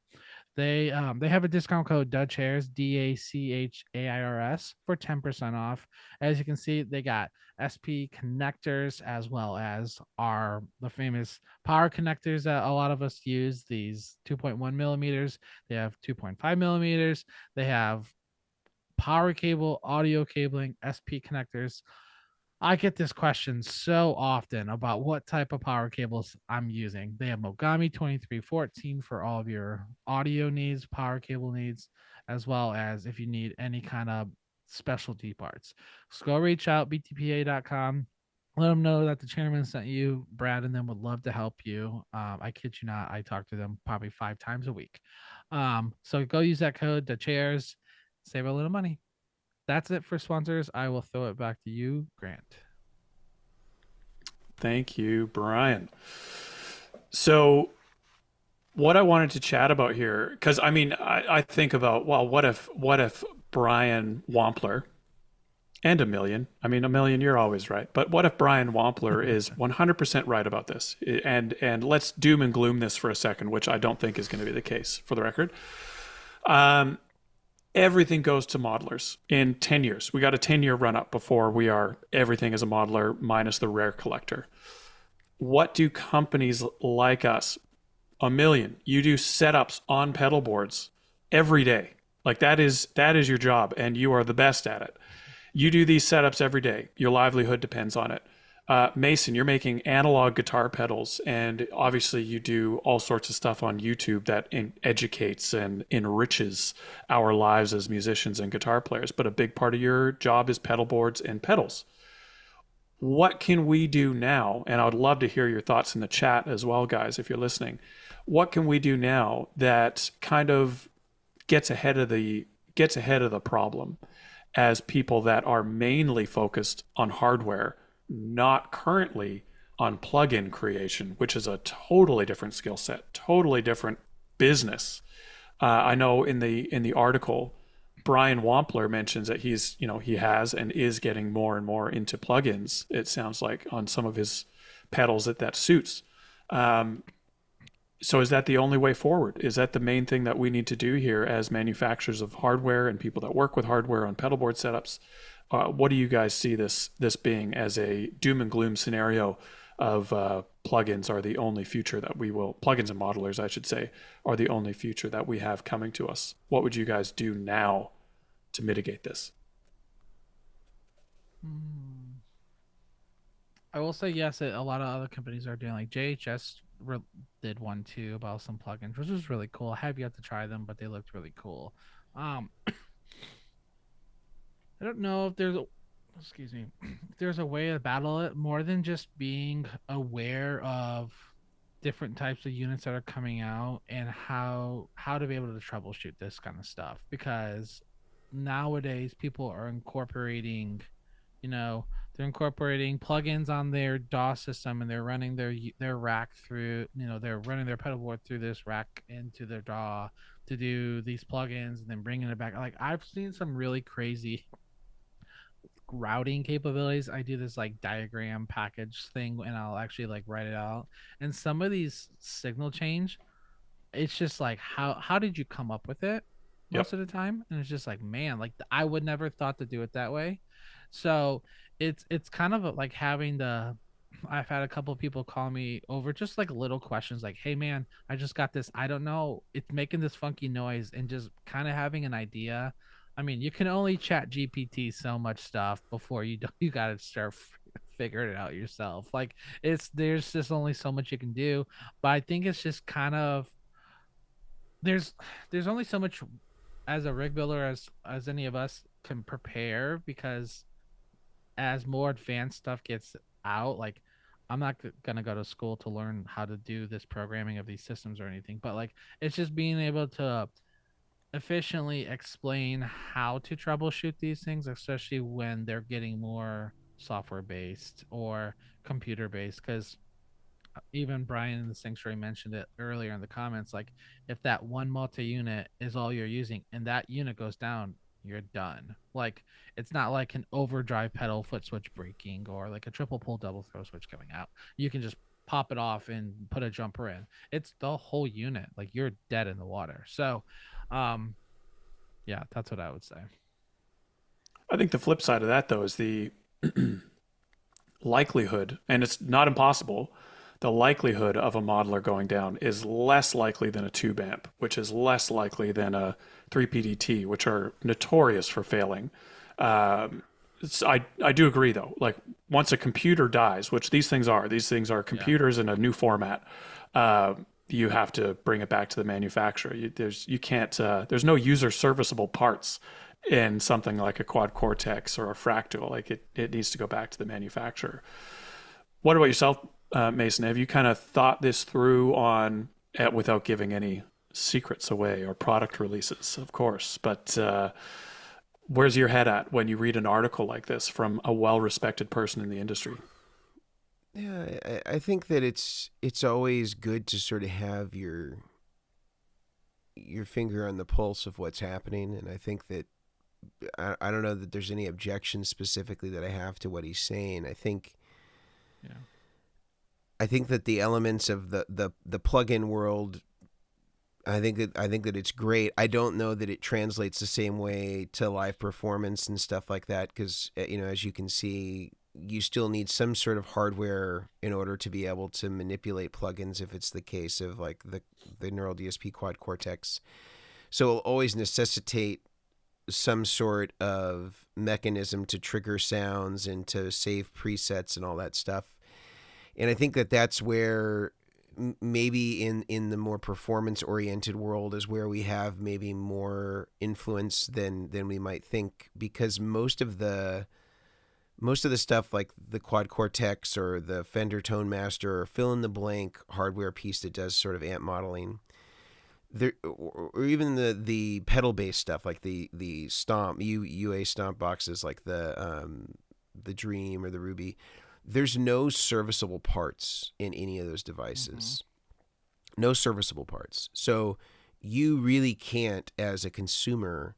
They have a discount code DACHAIRS DACHAIRS for 10% off. As you can see, they got SP connectors as well as the famous power connectors that a lot of us use. These 2.1 millimeters. They have 2.5 millimeters. They have power cable, audio cabling, SP connectors. I get this question so often about what type of power cables I'm using. They have Mogami 2314 for all of your audio needs, power cable needs, as well as if you need any kind of specialty parts. So go reach out, btpa.com. Let them know that the chairman sent you. Brad and them would love to help you. I kid you not, I talk to them probably 5 times a week. So go use that code, the chairs, save a little money. That's it for sponsors. I will throw it back to you, Grant. Thank you, Brian. So, what I wanted to chat about here, because I mean, I think about, well, what if Brian Wampler and Omilion, I mean, Omilion, you're always right, but what if Brian Wampler is 100% right about this? And let's doom and gloom this for a second, which I don't think is going to be the case, for the record. Everything goes to modelers in 10 years. We got a 10-year run up before we are everything as a modeler minus the rare collector. What do companies like us, Omilion, you do setups on pedal boards every day. Like that is your job and you are the best at it. You do these setups every day. Your livelihood depends on it. Mason, you're making analog guitar pedals, and obviously you do all sorts of stuff on YouTube that educates and enriches our lives as musicians and guitar players. But a big part of your job is pedal boards and pedals. What can we do now? And I would love to hear your thoughts in the chat as well, guys, if you're listening. What can we do now that kind of gets ahead of the problem as people that are mainly focused on hardware, not currently on plugin creation, which is a totally different skill set, totally different business. I know in the article, Brian Wampler mentions that he has and is getting more and more into plugins. It sounds like on some of his pedals that suits. So is that the only way forward? Is that the main thing that we need to do here as manufacturers of hardware and people that work with hardware on pedalboard setups? What do you guys see this being as a doom and gloom scenario of plugins are the only future that plugins and modelers, I should say, are the only future that we have coming to us? What would you guys do now to mitigate this? I will say yes. A lot of other companies are doing, like JHS did one too about some plugins, which was really cool. I have yet to try them, but they looked really cool. I don't know if excuse me, if there's a way to battle it more than just being aware of different types of units that are coming out and how to be able to troubleshoot this kind of stuff, because nowadays people are incorporating, they're incorporating plugins on their DOS system, and they're running their rack through, they're running their pedalboard through this rack into their DAW to do these plugins, and then bringing it back. Like, I've seen some really crazy routing capabilities. I do this like diagram package thing, and I'll actually like write it out. And some of these signal change, it's just like, how did you come up with it most of the time? And it's just like, man, like I would never thought to do it that way. So it's kind of like having I've had a couple of people call me over just like little questions like, hey man, I just got this, I don't know, it's making this funky noise, and just kind of having an idea. I mean, you can only chat GPT so much stuff before you got to start figuring it out yourself. Like, there's just only so much you can do. But I think it's just kind of, there's only so much as a rig builder as any of us can prepare, because as more advanced stuff gets out, like, I'm not gonna go to school to learn how to do this programming of these systems or anything, but like, it's just being able to efficiently explain how to troubleshoot these things, especially when they're getting more software based or computer based. Because even Brian in the Sanctuary mentioned it earlier in the comments, like, if that one multi-unit is all you're using and that unit goes down, you're done. Like, it's not like an overdrive pedal foot switch breaking or like a triple pull double throw switch coming out. You can just pop it off and put a jumper in. It's the whole unit. Like, you're dead in the water. So yeah, that's what I would say. I think the flip side of that, though, is the likelihood, and it's not impossible, the likelihood of a modeler going down is less likely than a tube amp, which is less likely than a 3PDT, which are notorious for failing. I do agree, though. Like, once a computer dies, which these things are computers in a new format, you have to bring it back to the manufacturer. There's no user serviceable parts in something like a quad cortex or a fractal. Like, it needs to go back to the manufacturer. What about yourself, Mason? Have you kind of thought this through without giving any secrets away or product releases, of course, but where's your head at when you read an article like this from a well-respected person in the industry? Yeah, I think that it's always good to sort of have your finger on the pulse of what's happening, and I think that I don't know that there's any objection specifically that I have to what he's saying. I think that the elements of the plugin world, I think that it's great. I don't know that it translates the same way to live performance and stuff like that, because as you can see, you still need some sort of hardware in order to be able to manipulate plugins if it's the case of like the Neural DSP Quad Cortex. So it'll always necessitate some sort of mechanism to trigger sounds and to save presets and all that stuff. And I think that that's where maybe in the more performance oriented world is where we have maybe more influence than we might think, because most of the stuff like the Quad Cortex or the Fender Tone Master or fill in the blank hardware piece that does sort of amp modeling, there, or even the pedal based stuff like the Stomp UA Stomp boxes like the Dream or the Ruby. There's no serviceable parts in any of those Mm-hmm. devices. No serviceable parts. So you really can't, as a consumer,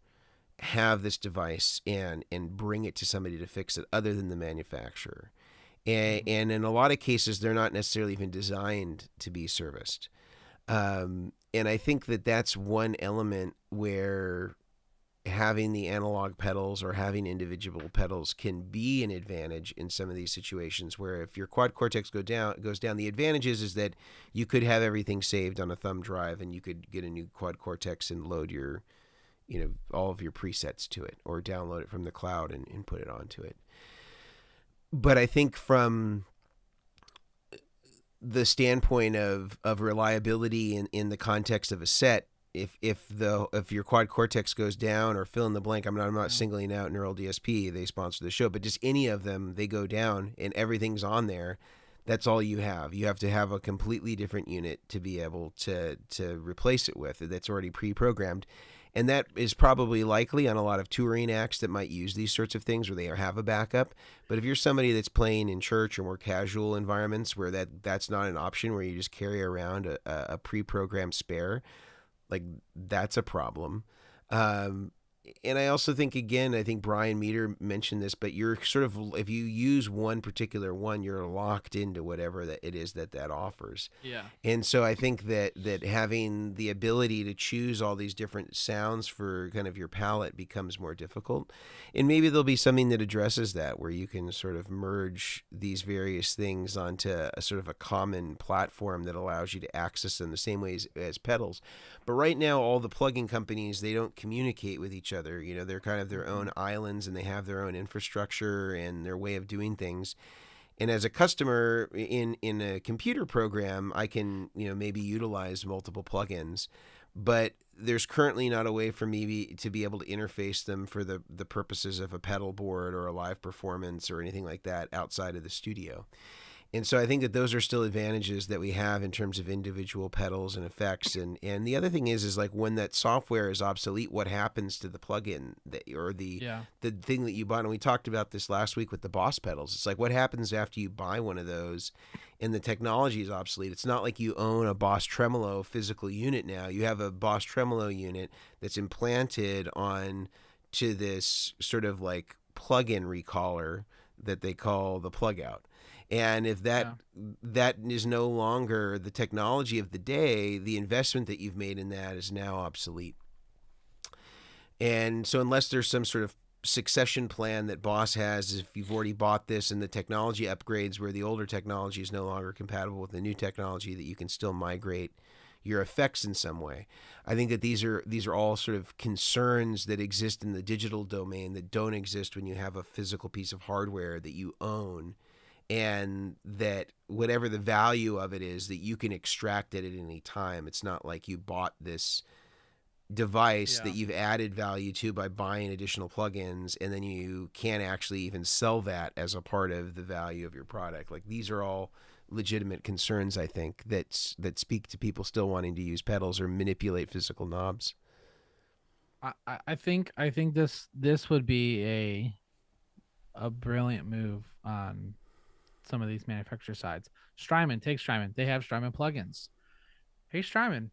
have this device and bring it to somebody to fix it other than the manufacturer. Mm-hmm. And in a lot of cases, they're not necessarily even designed to be serviced. And I think that that's one element where having the analog pedals or having individual pedals can be an advantage in some of these situations where if your quad cortex goes down, the advantage is that you could have everything saved on a thumb drive and you could get a new quad cortex and load your all of your presets to it or download it from the cloud and put it onto it. But I think from the standpoint of reliability in the context of a set, if your quad cortex goes down or fill in the blank, I'm not Yeah. singling out Neural DSP, they sponsor the show, but just any of them, they go down and everything's on there. That's all you have. You have to have a completely different unit to be able to replace it with. That's already pre-programmed. And that is probably likely on a lot of touring acts that might use these sorts of things where they have a backup. But if you're somebody that's playing in church or more casual environments where that's not an option, where you just carry around a pre-programmed spare, like that's a problem. Um, and I also think, again, I think Brian Meter mentioned this, but you're sort of, if you use one particular one, you're locked into whatever that it is that offers. Yeah. And so I think that having the ability to choose all these different sounds for kind of your palette becomes more difficult. And maybe there'll be something that addresses that, where you can sort of merge these various things onto a sort of a common platform that allows you to access them the same ways as pedals. But right now, all the plugin companies, they don't communicate with each other. They're kind of their Mm-hmm. own islands and they have their own infrastructure and their way of doing things. And as a customer in a computer program, I can maybe utilize multiple plugins, but there's currently not a way for me to be able to interface them for the purposes of a pedal board or a live performance or anything like that outside of the studio. And so I think that those are still advantages that we have in terms of individual pedals and effects. And the other thing is like when that software is obsolete, what happens to the plugin or Yeah. the thing that you bought? And we talked about this last week with the Boss pedals. It's like what happens after you buy one of those and the technology is obsolete. It's not like you own a Boss Tremolo physical unit now. You have a Boss Tremolo unit that's implanted on to this sort of like plug-in recaller that they call the plug out. And if Yeah. that is no longer the technology of the day, the investment that you've made in that is now obsolete. And so unless there's some sort of succession plan that Boss has, if you've already bought this and the technology upgrades where the older technology is no longer compatible with the new technology, that you can still migrate your effects in some way. I think that these are all sort of concerns that exist in the digital domain that don't exist when you have a physical piece of hardware that you own, and that whatever the value of it is, that you can extract it at any time. It's not like you bought this device Yeah. that you've added value to by buying additional plugins and then you can't actually even sell that as a part of the value of your product. Like these are all legitimate concerns, I think, that speak to people still wanting to use pedals or manipulate physical knobs. I think this would be a brilliant move on some of these manufacturer sides. Strymon, take Strymon. They have Strymon plugins. Hey Strymon,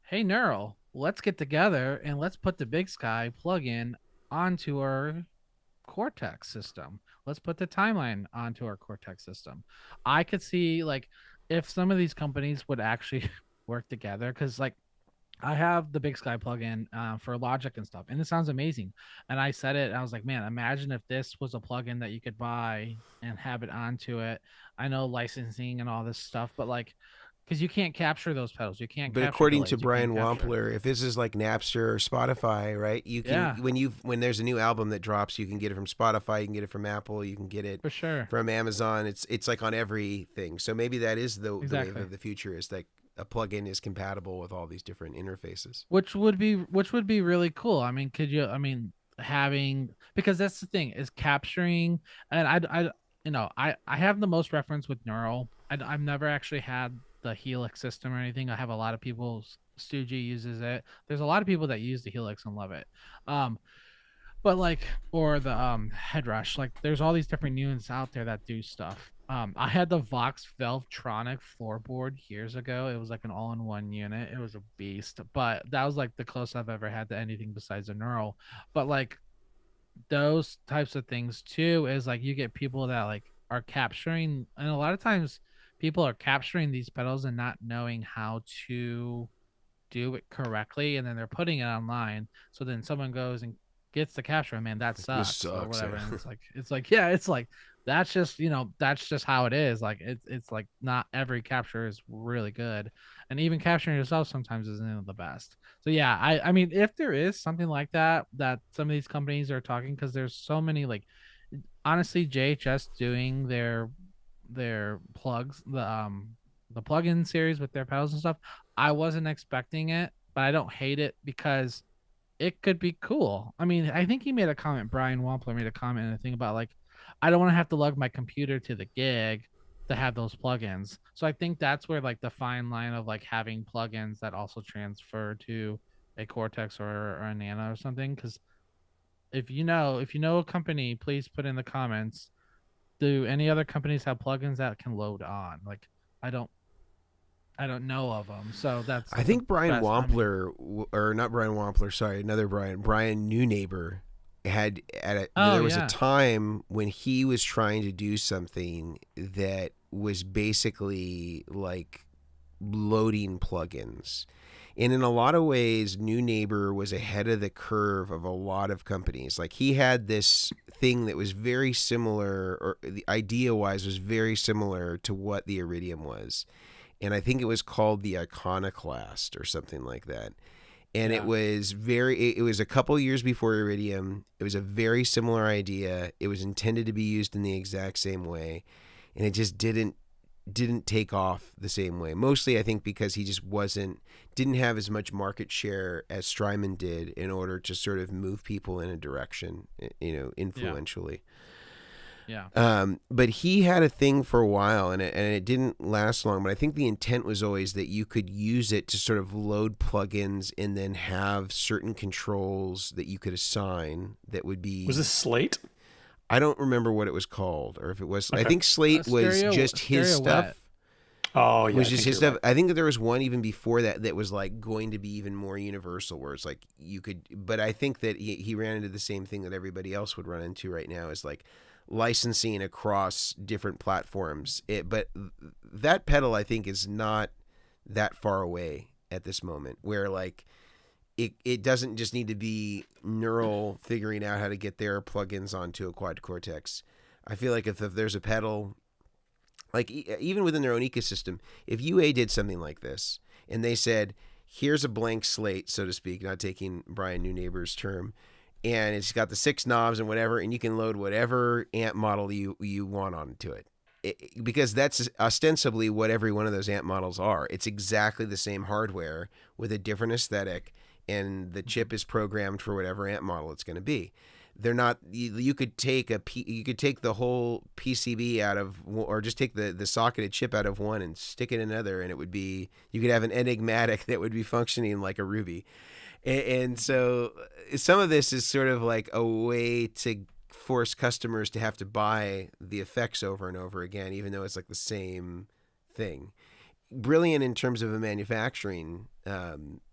hey Neural, let's get together and let's put the Big Sky plugin onto our Cortex system. Let's put the timeline onto our Cortex system. I could see like if some of these companies would actually work together, because like I have the Big Sky plugin for Logic and stuff, and it sounds amazing. And I said it, and I was like, man, imagine if this was a plugin that you could buy and have it onto it. I know licensing and all this stuff, but like, because you can't capture those pedals, you can't But capture according to delays, you can't Brian capture. Wampler, if this is like Napster or Spotify, right? You can Yeah, when there's a new album that drops, you can get it from Spotify, you can get it from Apple, you can get it for sure. from Amazon. It's like on everything. So maybe that is the wave Exactly. of the future, is that a plugin is compatible with all these different interfaces. Which would be really cool. I mean, could you? I mean, having, because that's the thing is capturing, and I have the most reference with Neural. I've never actually had the Helix system or anything. I have a lot of people. Stoogie uses it. There's a lot of people that use the Helix and love it. But like, or the Headrush, like there's all these different units out there that do stuff. I had the Vox Veltronic floorboard years ago. It was like an all-in-one unit. It was a beast, but that was like the closest I've ever had to anything besides a neural. But like those types of things too is like you get people that like are capturing, and a lot of times people are capturing these pedals and not knowing how to do it correctly, and then they're putting it online. So then someone goes and gets the capture, and man, that sucks, or whatever. Yeah. And it's like yeah, it's like that's just that's just how it is. Like it's like not every capture is really good, and even capturing yourself sometimes isn't the best. So yeah, I mean if there is something like that some of these companies are talking, because there's so many, like honestly JHS doing their plugs, the plugin series with their pedals and stuff. I wasn't expecting it, but I don't hate it because it could be cool. I mean, I think he made a comment. Brian Wampler made a comment and a thing about like, I don't want to have to lug my computer to the gig to have those plugins. So I think that's where like the fine line of like having plugins that also transfer to a Cortex or a Nano or something. Because if you know a company, please put in the comments. Do any other companies have plugins that can load on? Like, I don't know of them. So that's I think Brian Wampler, or not Brian Wampler, sorry, another Brian Newnaber had there was a time when he was trying to do something that was basically like loading plugins. And in a lot of ways, Newnaber was ahead of the curve of a lot of companies. Like he had this thing that was very similar, or the idea-wise was very similar to what the Iridium was. And I think it was called the Iconoclast or something like that. And it was a couple years before Iridium. It was a very similar idea. It was intended to be used in the exact same way. And it just didn't take off the same way. Mostly I think because he just didn't have as much market share as Strymon did in order to sort of move people in a direction, influentially. Yeah. But he had a thing for a while, and it didn't last long. But I think the intent was always that you could use it to sort of load plugins and then have certain controls that you could assign that would be. Was this Slate? I don't remember what it was called, or if it was. Okay. I think Slate was just his stuff. Oh, yeah. It was just his stuff. Right. I think that there was one even before that was like going to be even more universal, where it's like you could. But I think that he ran into the same thing that everybody else would run into right now, is like licensing across different platforms. But that pedal, I think, is not that far away at this moment, where like it doesn't just need to be neural figuring out how to get their plugins onto a quad cortex. I feel like if there's a pedal, like even within their own ecosystem, if UA did something like this and they said, here's a blank slate, so to speak, not taking Brian Newnaber's term, and it's got the 6 knobs and whatever, and you can load whatever amp model you want onto it. Because that's ostensibly what every one of those amp models are. It's exactly the same hardware with a different aesthetic, and the chip is programmed for whatever amp model it's going to be. They're not. You could take the whole PCB out of, or just take the socketed chip out of one and stick it in another, and it would be. You could have an enigmatic that would be functioning like a Ruby, and so some of this is sort of like a way to force customers to have to buy the effects over and over again, even though it's like the same thing. Brilliant in terms of a manufacturing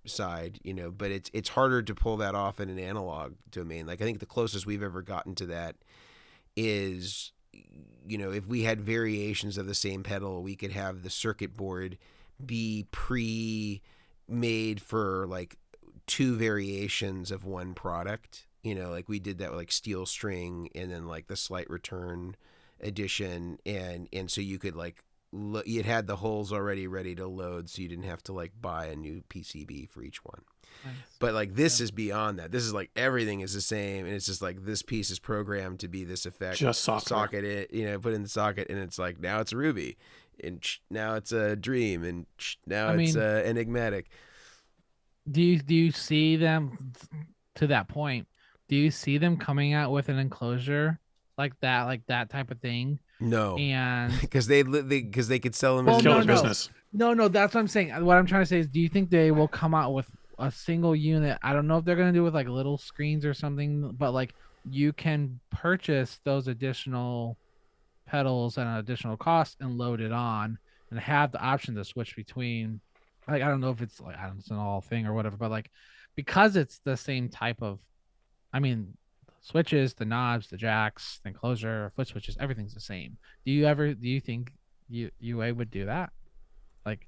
side, but it's harder to pull that off in an analog domain. Like I think the closest we've ever gotten to that is, if we had variations of the same pedal, we could have the circuit board be pre-made for like 2 variations of one product. Like we did that with like Steel String and then like the Slight Return edition, and so you could like it had the holes already ready to load, so you didn't have to like buy a new PCB for each one. Nice. But like this is beyond that. This is like everything is the same, and it's just like this piece is programmed to be this effect. Just socket it, put in the socket, and it's like now it's Ruby, and now it's a Dream, and now it's enigmatic. Do you see them to that point? Do you see them coming out with an enclosure like that type of thing? No, and because they could sell them as kill their business. No, that's what I'm saying. What I'm trying to say is, do you think they will come out with a single unit? I don't know if they're gonna do it with like little screens or something, but like you can purchase those additional pedals at an additional cost and load it on, and have the option to switch between. Like I don't know if it's like I don't know, it's an all thing or whatever, but like because it's the same type of, I mean, switches, the knobs, the jacks, the enclosure, foot switches, everything's the same. Do you think UA would do that? Like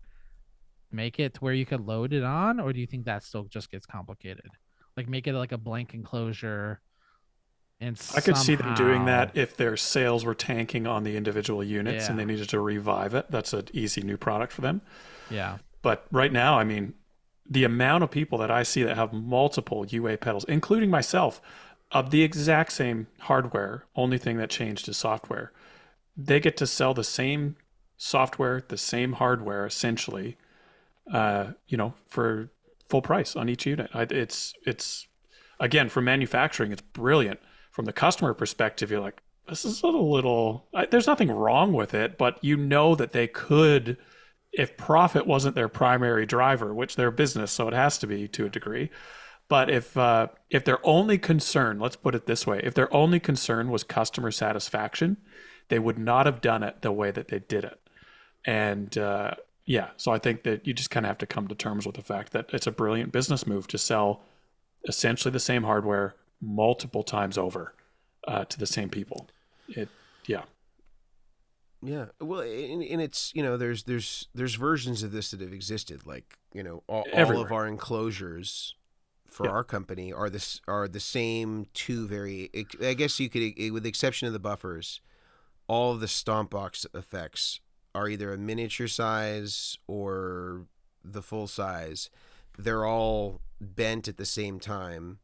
make it to where you could load it on, or do you think that still just gets complicated? Like make it like a blank enclosure and I could see them doing somehow, that if their sales were tanking on the individual units and yeah, they needed to revive it. That's an easy new product for them. yeah, But right now, I mean, the amount of people that I see that have multiple UA pedals, including myself, of the exact same hardware, only thing that changed is software. They get to sell the same software, the same hardware, essentially, for full price on each unit. It's again, from manufacturing, it's brilliant. From the customer perspective, you're like, this is a little. There's nothing wrong with it, but you know that they could, if profit wasn't their primary driver, which they're business, so it has to be to a degree. But if their only concern, let's put it this way, if their only concern was customer satisfaction, they would not have done it the way that they did it. And yeah, so I think that you just kind of have to come to terms with the fact that it's a brilliant business move to sell essentially the same hardware multiple times over to the same people. Yeah. Yeah, well, and it's there's versions of this that have existed, like all of Everywhere. our enclosures for Yeah. our company are the same two I guess you could, with the exception of the buffers, all of the Stompbox effects are either a miniature size or the full size. They're all bent at the same time,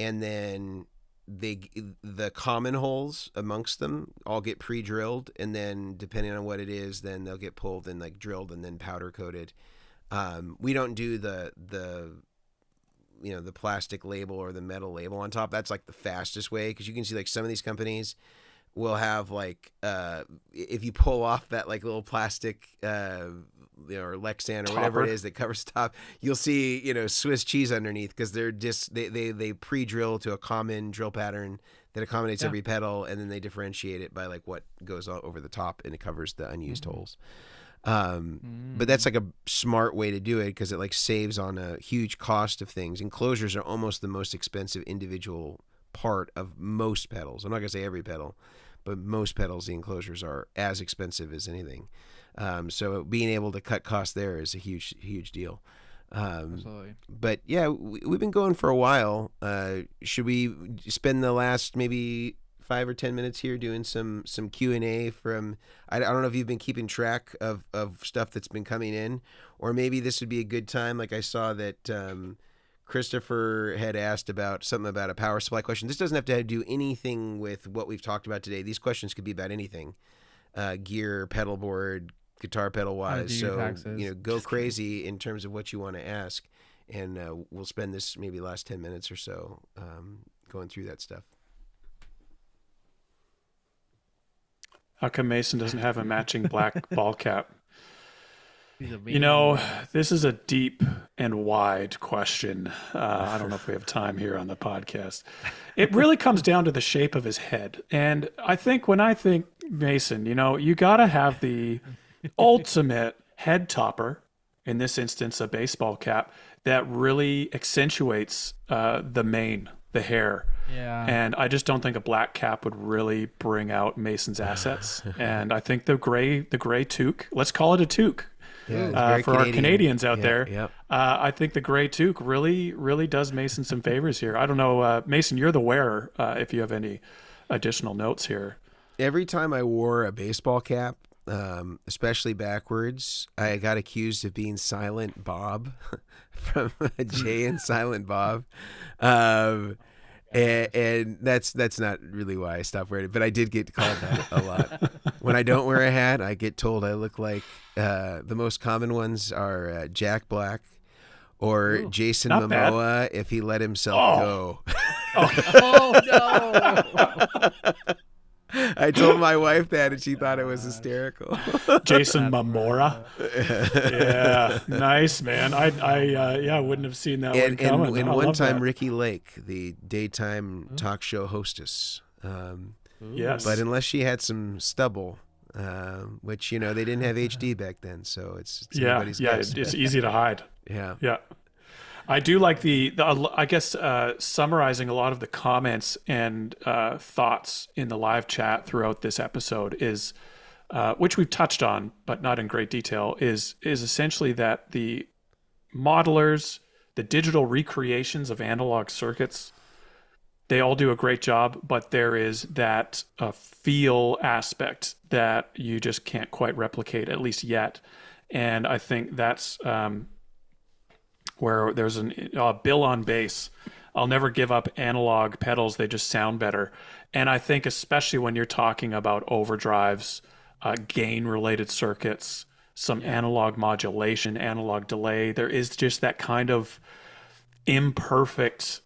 and then the common holes amongst them all get pre-drilled, and then depending on what it is, then they'll get pulled and like drilled and then powder coated. We don't do the the plastic label or the metal label on top. That's like the fastest way, because you can see like some of these companies will have like if you pull off that like little plastic or Lexan or whatever it is that covers the top, you'll see Swiss cheese underneath, because they're just they pre-drill to a common drill pattern that accommodates every pedal, and then they differentiate it by like what goes over the top, and it covers the unused holes. But that's like a smart way to do it, because it like saves on a huge cost of things. Enclosures are almost the most expensive individual part of most pedals. I'm not gonna say every pedal, but most pedals, the enclosures are as expensive as anything. So being able to cut costs there is a huge deal. absolutely. But yeah, we've been going for a while. Should we spend the last maybe 5 or 10 minutes here doing some Q&A from, I don't know if you've been keeping track of stuff that's been coming in, or maybe this would be a good time. Like I saw that Christopher had asked about something about a power supply question. This doesn't have to do anything with what we've talked about today. These questions could be about anything, gear, pedalboard, guitar pedal wise. So go just crazy in terms of what you want to ask, and we'll spend this maybe last 10 minutes or so going through that stuff. How come Mason doesn't have a matching black ball cap? He's This is a deep and wide question. I don't know if we have time here on the podcast. It really comes down to the shape of his head. And I think when I think Mason, you got to have the ultimate head topper, in this instance, a baseball cap, that really accentuates the mane, the hair. Yeah. And I just don't think a black cap would really bring out Mason's assets. And I think the gray toque, let's call it a toque. Yeah, for our Canadians out there, yep. I think the gray toque really does Mason some favors here. I don't know, Mason, you're the wearer. If you have any additional notes here. Every time I wore a baseball cap, especially backwards, I got accused of being Silent Bob from Jay and Silent Bob. And that's not really why I stopped wearing it, but I did get called that a lot. When I don't wear a hat, I get told I look like the most common ones are Jack Black or Jason Momoa if he let himself go. Oh no! I told my wife that, and she thought it was hysterical. Jason Momoa. Yeah, nice, man. I wouldn't have seen that one coming. And I one love time, that. Ricky Lake, the daytime talk show hostess. Yes. But unless she had some stubble, which they didn't have HD back then, so it's anybody's guess. It's easy to hide. Yeah. I do like the I guess summarizing a lot of the comments and thoughts in the live chat throughout this episode is, which we've touched on but not in great detail, is essentially that the modelers, the digital recreations of analog circuits, they all do a great job, but there is that feel aspect that you just can't quite replicate, at least yet. And I think that's where there's a Bill on bass. I'll never give up analog pedals. They just sound better. And I think especially when you're talking about overdrives, gain-related circuits, some analog modulation, analog delay, there is just that kind of imperfect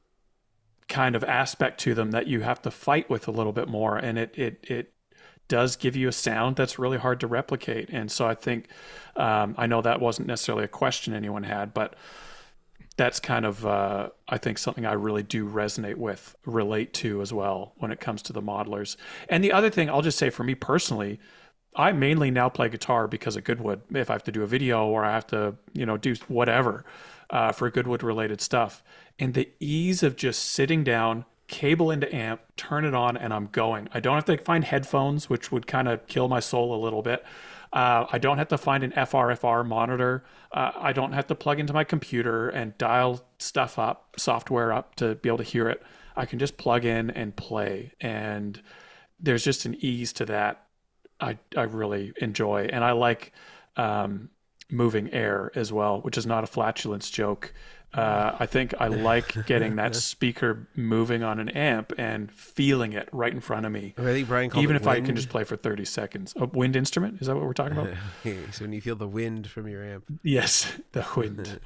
kind of aspect to them that you have to fight with a little bit more. And it does give you a sound that's really hard to replicate. And so I think, I know that wasn't necessarily a question anyone had, but that's kind of, I think, something I really do relate to as well when it comes to the modelers. And the other thing I'll just say for me personally, I mainly now play guitar because of Goodwood. If I have to do a video or I have to, do whatever for Goodwood related stuff. And the ease of just sitting down, cable into amp, turn it on, and I'm going. I don't have to find headphones, which would kind of kill my soul a little bit. I don't have to find an FRFR monitor. I don't have to plug into my computer and dial stuff up, software up to be able to hear it. I can just plug in and play. And there's just an ease to that I really enjoy. And I like moving air as well, which is not a flatulence joke. I think I like getting that speaker moving on an amp and feeling it right in front of me. I think Brian called even it if wind. I can just play for 30 seconds. A wind instrument? Is that what we're talking about? So when you feel the wind from your amp. Yes, the wind.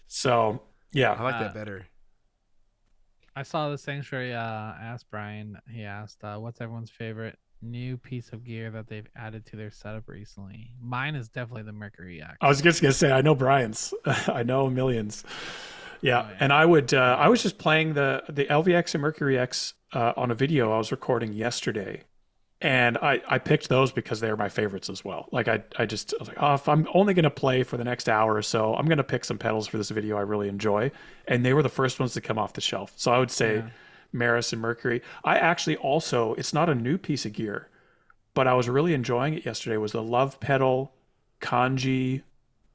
So, yeah. I like that better. I saw the Sanctuary ask Brian. He asked, what's everyone's favorite new piece of gear that they've added to their setup recently? Mine is definitely the Mercury X. I was just gonna say, I know Brian's. I know Omilion's. Yeah, Oh, yeah. and I was just playing the LVX and Mercury X on a video I was recording yesterday, and I picked those because they were my favorites as well. Like I was like, oh, if I'm only gonna play for the next hour or so, I'm gonna pick some pedals for this video I really enjoy, and they were the first ones to come off the shelf. So I would say Maris and Mercury. I actually also, it's not a new piece of gear, but I was really enjoying it yesterday, was the Love Pedal Kanji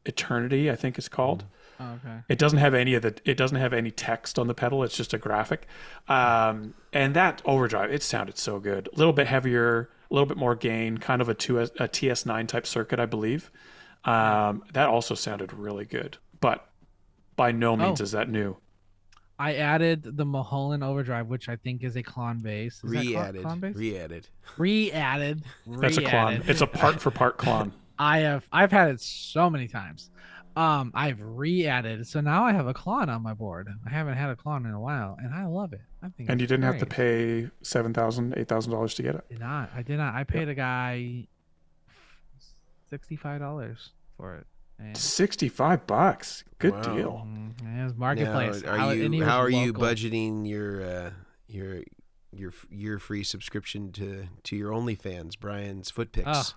Eternity, I think it's called. Oh, okay. It doesn't have any text on the pedal. It's just a graphic. And that overdrive, it sounded so good. A little bit heavier, a little bit more gain, kind of a TS9 type circuit, I believe. That also sounded really good, but by no means is that new. I added the Mulholland Overdrive, which I think is a clon bass. Is that clon bass? Re-added. That's a clon. It's a part for part clon. I've had it so many times. I've re-added, so now I have a clon on my board. I haven't had a clon in a while, and I love it. I think. And you didn't have to great. pay $7,000, $8,000 to get it. I did not. I paid a guy $65 for it. And $65. Good Wow. deal. it was marketplace. Now, how are you budgeting your free subscription to your OnlyFans, Brian's Foot Picks?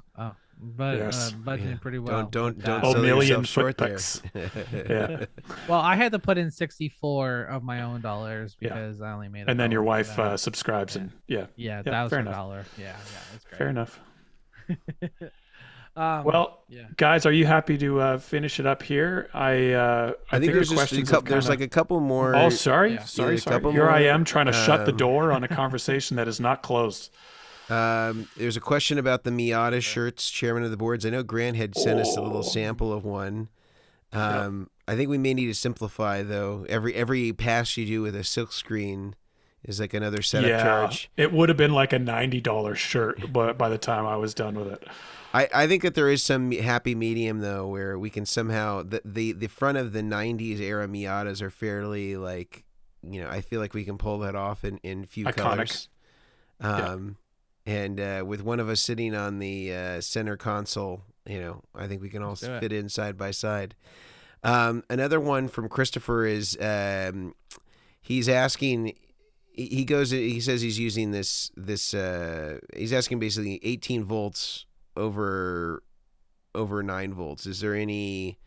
But Yes. budgeting pretty well. Don't sell Omilion yourself short there. Foot Yeah. Well, I had to put in 64 of my own dollars because I only made. And then your $1 wife for that. subscribes and that was fair her enough. dollar. Yeah, it's great. Fair enough. Well, guys, are you happy to finish it up here? I think there's just a couple. There's like a couple more. Oh, sorry. Yeah. Sorry. A couple Here I more, am trying to shut the door on a conversation that is not closed. There's a question about the Miata shirts, Chairman of the Boards. I know Grant had sent us a little sample of one. I think we may need to simplify though. Every pass you do with a silk screen is like another setup charge. It would have been like a $90 shirt, but by the time I was done with it. I think that there is some happy medium though, where we can somehow the front of the '90s era Miatas are fairly like, I feel like we can pull that off in few Iconic. colors. And with one of us sitting on the center console, I think we can all fit in side by side. Another one from Christopher is he's asking. He says he's using this. He's asking basically 18 volts over 9 volts. Is there any?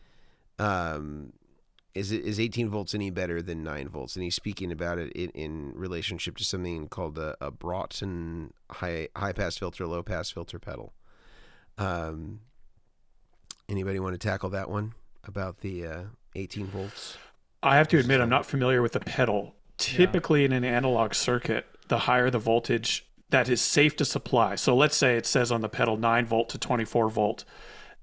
Is 18 volts any better than 9 volts? And he's speaking about it in relationship to something called a Broughton high pass filter, low pass filter pedal. Anybody want to tackle that one about the 18 volts? I have to admit, I'm not familiar with the pedal. Typically in an analog circuit, the higher the voltage that is safe to supply. So let's say it says on the pedal 9 volt to 24 volt.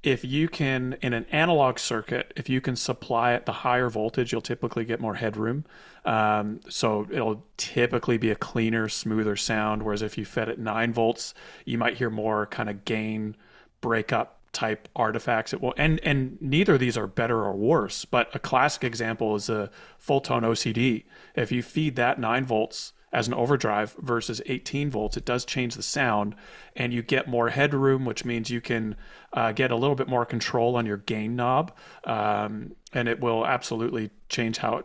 If you can, in an analog circuit, if you can supply it the higher voltage, you'll typically get more headroom. So it'll typically be a cleaner, smoother sound. Whereas if you fed it 9 volts, you might hear more kind of gain breakup type artifacts. And neither of these are better or worse, but a classic example is a full tone OCD. If you feed that 9 volts as an overdrive versus 18 volts, it does change the sound, and you get more headroom, which means you can get a little bit more control on your gain knob, and it will absolutely change how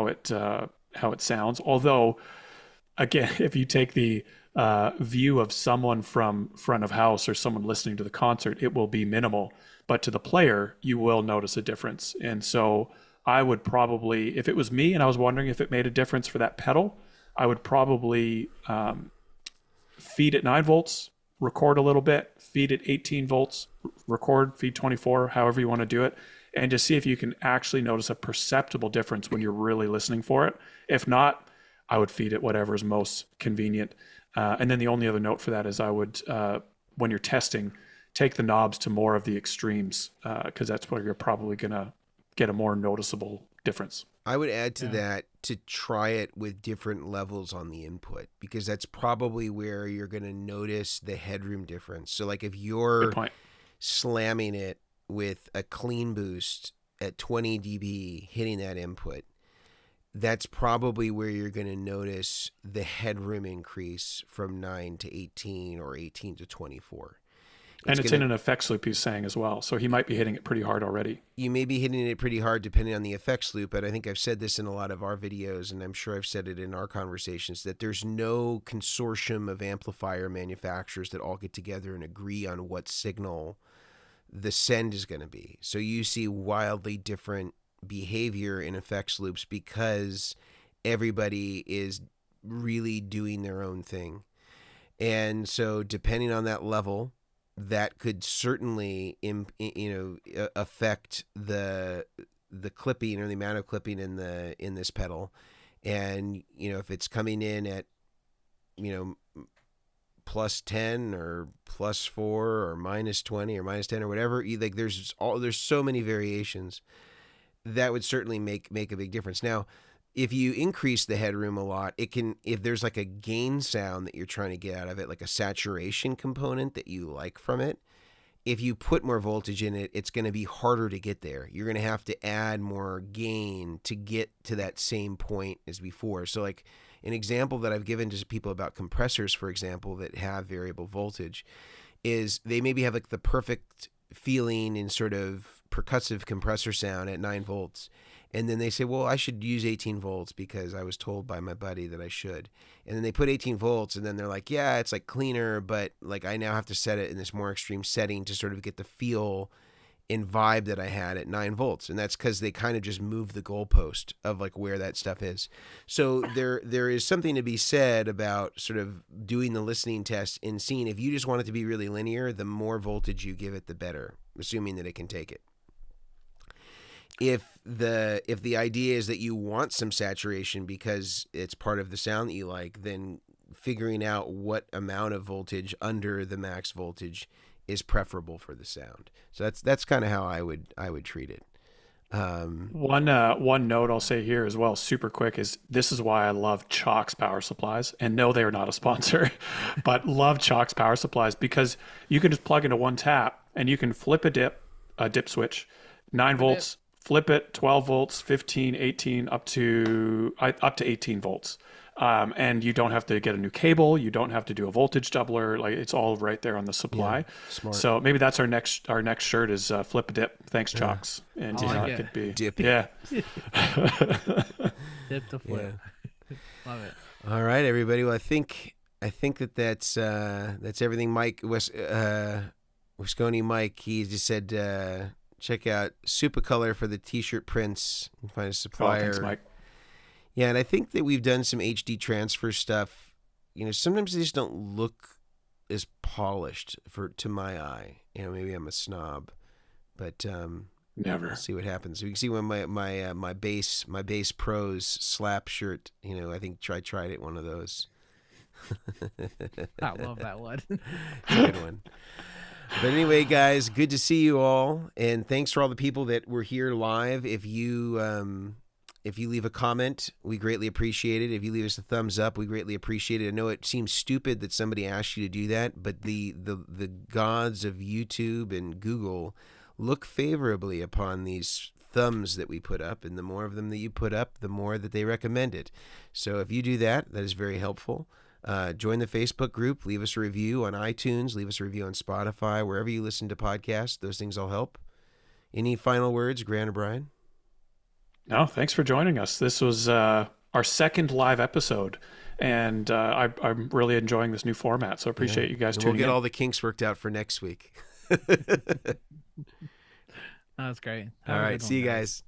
it sounds. Although, again, if you take the view of someone from front of house or someone listening to the concert, it will be minimal, but to the player, you will notice a difference. And so I would probably, if it was me and I was wondering if it made a difference for that pedal, I would probably feed it 9 volts, record a little bit, feed it 18 volts, record, feed 24, however you want to do it, and just see if you can actually notice a perceptible difference when you're really listening for it. If not, I would feed it whatever is most convenient. And then the only other note for that is I would, when you're testing, take the knobs to more of the extremes, because that's where you're probably going to get a more noticeable difference. I would add to that to try it with different levels on the input, because that's probably where you're going to notice the headroom difference. So like if you're slamming it with a clean boost at 20 dB hitting that input, that's probably where you're going to notice the headroom increase from 9 to 18 or 18 to 24. And it's in an effects loop, he's saying as well. So he might be hitting it pretty hard already. You may be hitting it pretty hard depending on the effects loop, but I think I've said this in a lot of our videos, and I'm sure I've said it in our conversations, that there's no consortium of amplifier manufacturers that all get together and agree on what signal the send is going to be. So you see wildly different behavior in effects loops because everybody is really doing their own thing. And so depending on that level, that could certainly affect the clipping or the amount of clipping in this pedal. And if it's coming in at plus 10 or plus 4 or minus 20 or minus 10 or whatever, there's so many variations that would certainly make a big difference. Now, if you increase the headroom a lot, if there's like a gain sound that you're trying to get out of it, like a saturation component that you like from it, if you put more voltage in it, it's going to be harder to get there. You're going to have to add more gain to get to that same point as before. So like an example that I've given to people about compressors, for example, that have variable voltage, is they maybe have like the perfect feeling in sort of percussive compressor sound at 9 volts. And then they say, well, I should use 18 volts because I was told by my buddy that I should. And then they put 18 volts and then they're like, yeah, it's like cleaner, but like I now have to set it in this more extreme setting to sort of get the feel and vibe that I had at 9 volts. And that's because they kind of just move the goalpost of like where that stuff is. So there is something to be said about sort of doing the listening test and seeing if you just want it to be really linear, the more voltage you give it, the better, assuming that it can take it. If the idea is that you want some saturation because it's part of the sound that you like, then figuring out what amount of voltage under the max voltage is preferable for the sound. So that's kind of how I would treat it. One note I'll say here as well, super quick, is this is why I love Chalk's power supplies. And no, they are not a sponsor, but love Chalk's power supplies because you can just plug into one tap and you can flip a dip switch, 9 volts. Flip it 12 volts, 15, 18, up to 18 volts. And you don't have to get a new cable. You don't have to do a voltage doubler. Like it's all right there on the supply. Smart. So maybe that's our next shirt is flip a dip. Thanks, Chalks. And I like it it. could be Dip. Yeah. Dip to flip. Love it. All right, everybody. Well, I think that's everything. Mike Wisconsin Mike, he just said check out Supercolor for the t-shirt prints. You can find a supplier. Thanks, Mike. Yeah, and I think that we've done some HD transfer stuff. Sometimes they just don't look as polished to my eye. Maybe I'm a snob, but Never. we'll see what happens. You can see when my bass pros slap shirt. I think I tried it, one of those. I love that one. Good one. But anyway, guys, good to see you all, and thanks for all the people that were here live. If you leave a comment, we greatly appreciate it. If you leave us a thumbs up, we greatly appreciate it. I know it seems stupid that somebody asked you to do that, but the gods of YouTube and Google look favorably upon these thumbs that we put up, and the more of them that you put up, the more that they recommend it. So if you do that, that is very helpful. Join the Facebook group. Leave us a review on iTunes. Leave us a review on Spotify. Wherever you listen to podcasts, those things all help. Any final words, Grant or Brian? No, thanks for joining us. This was our second live episode, and I'm really enjoying this new format. So I appreciate you guys tuning in. We'll get all the kinks worked out for next week. That's great. All right. See you guys.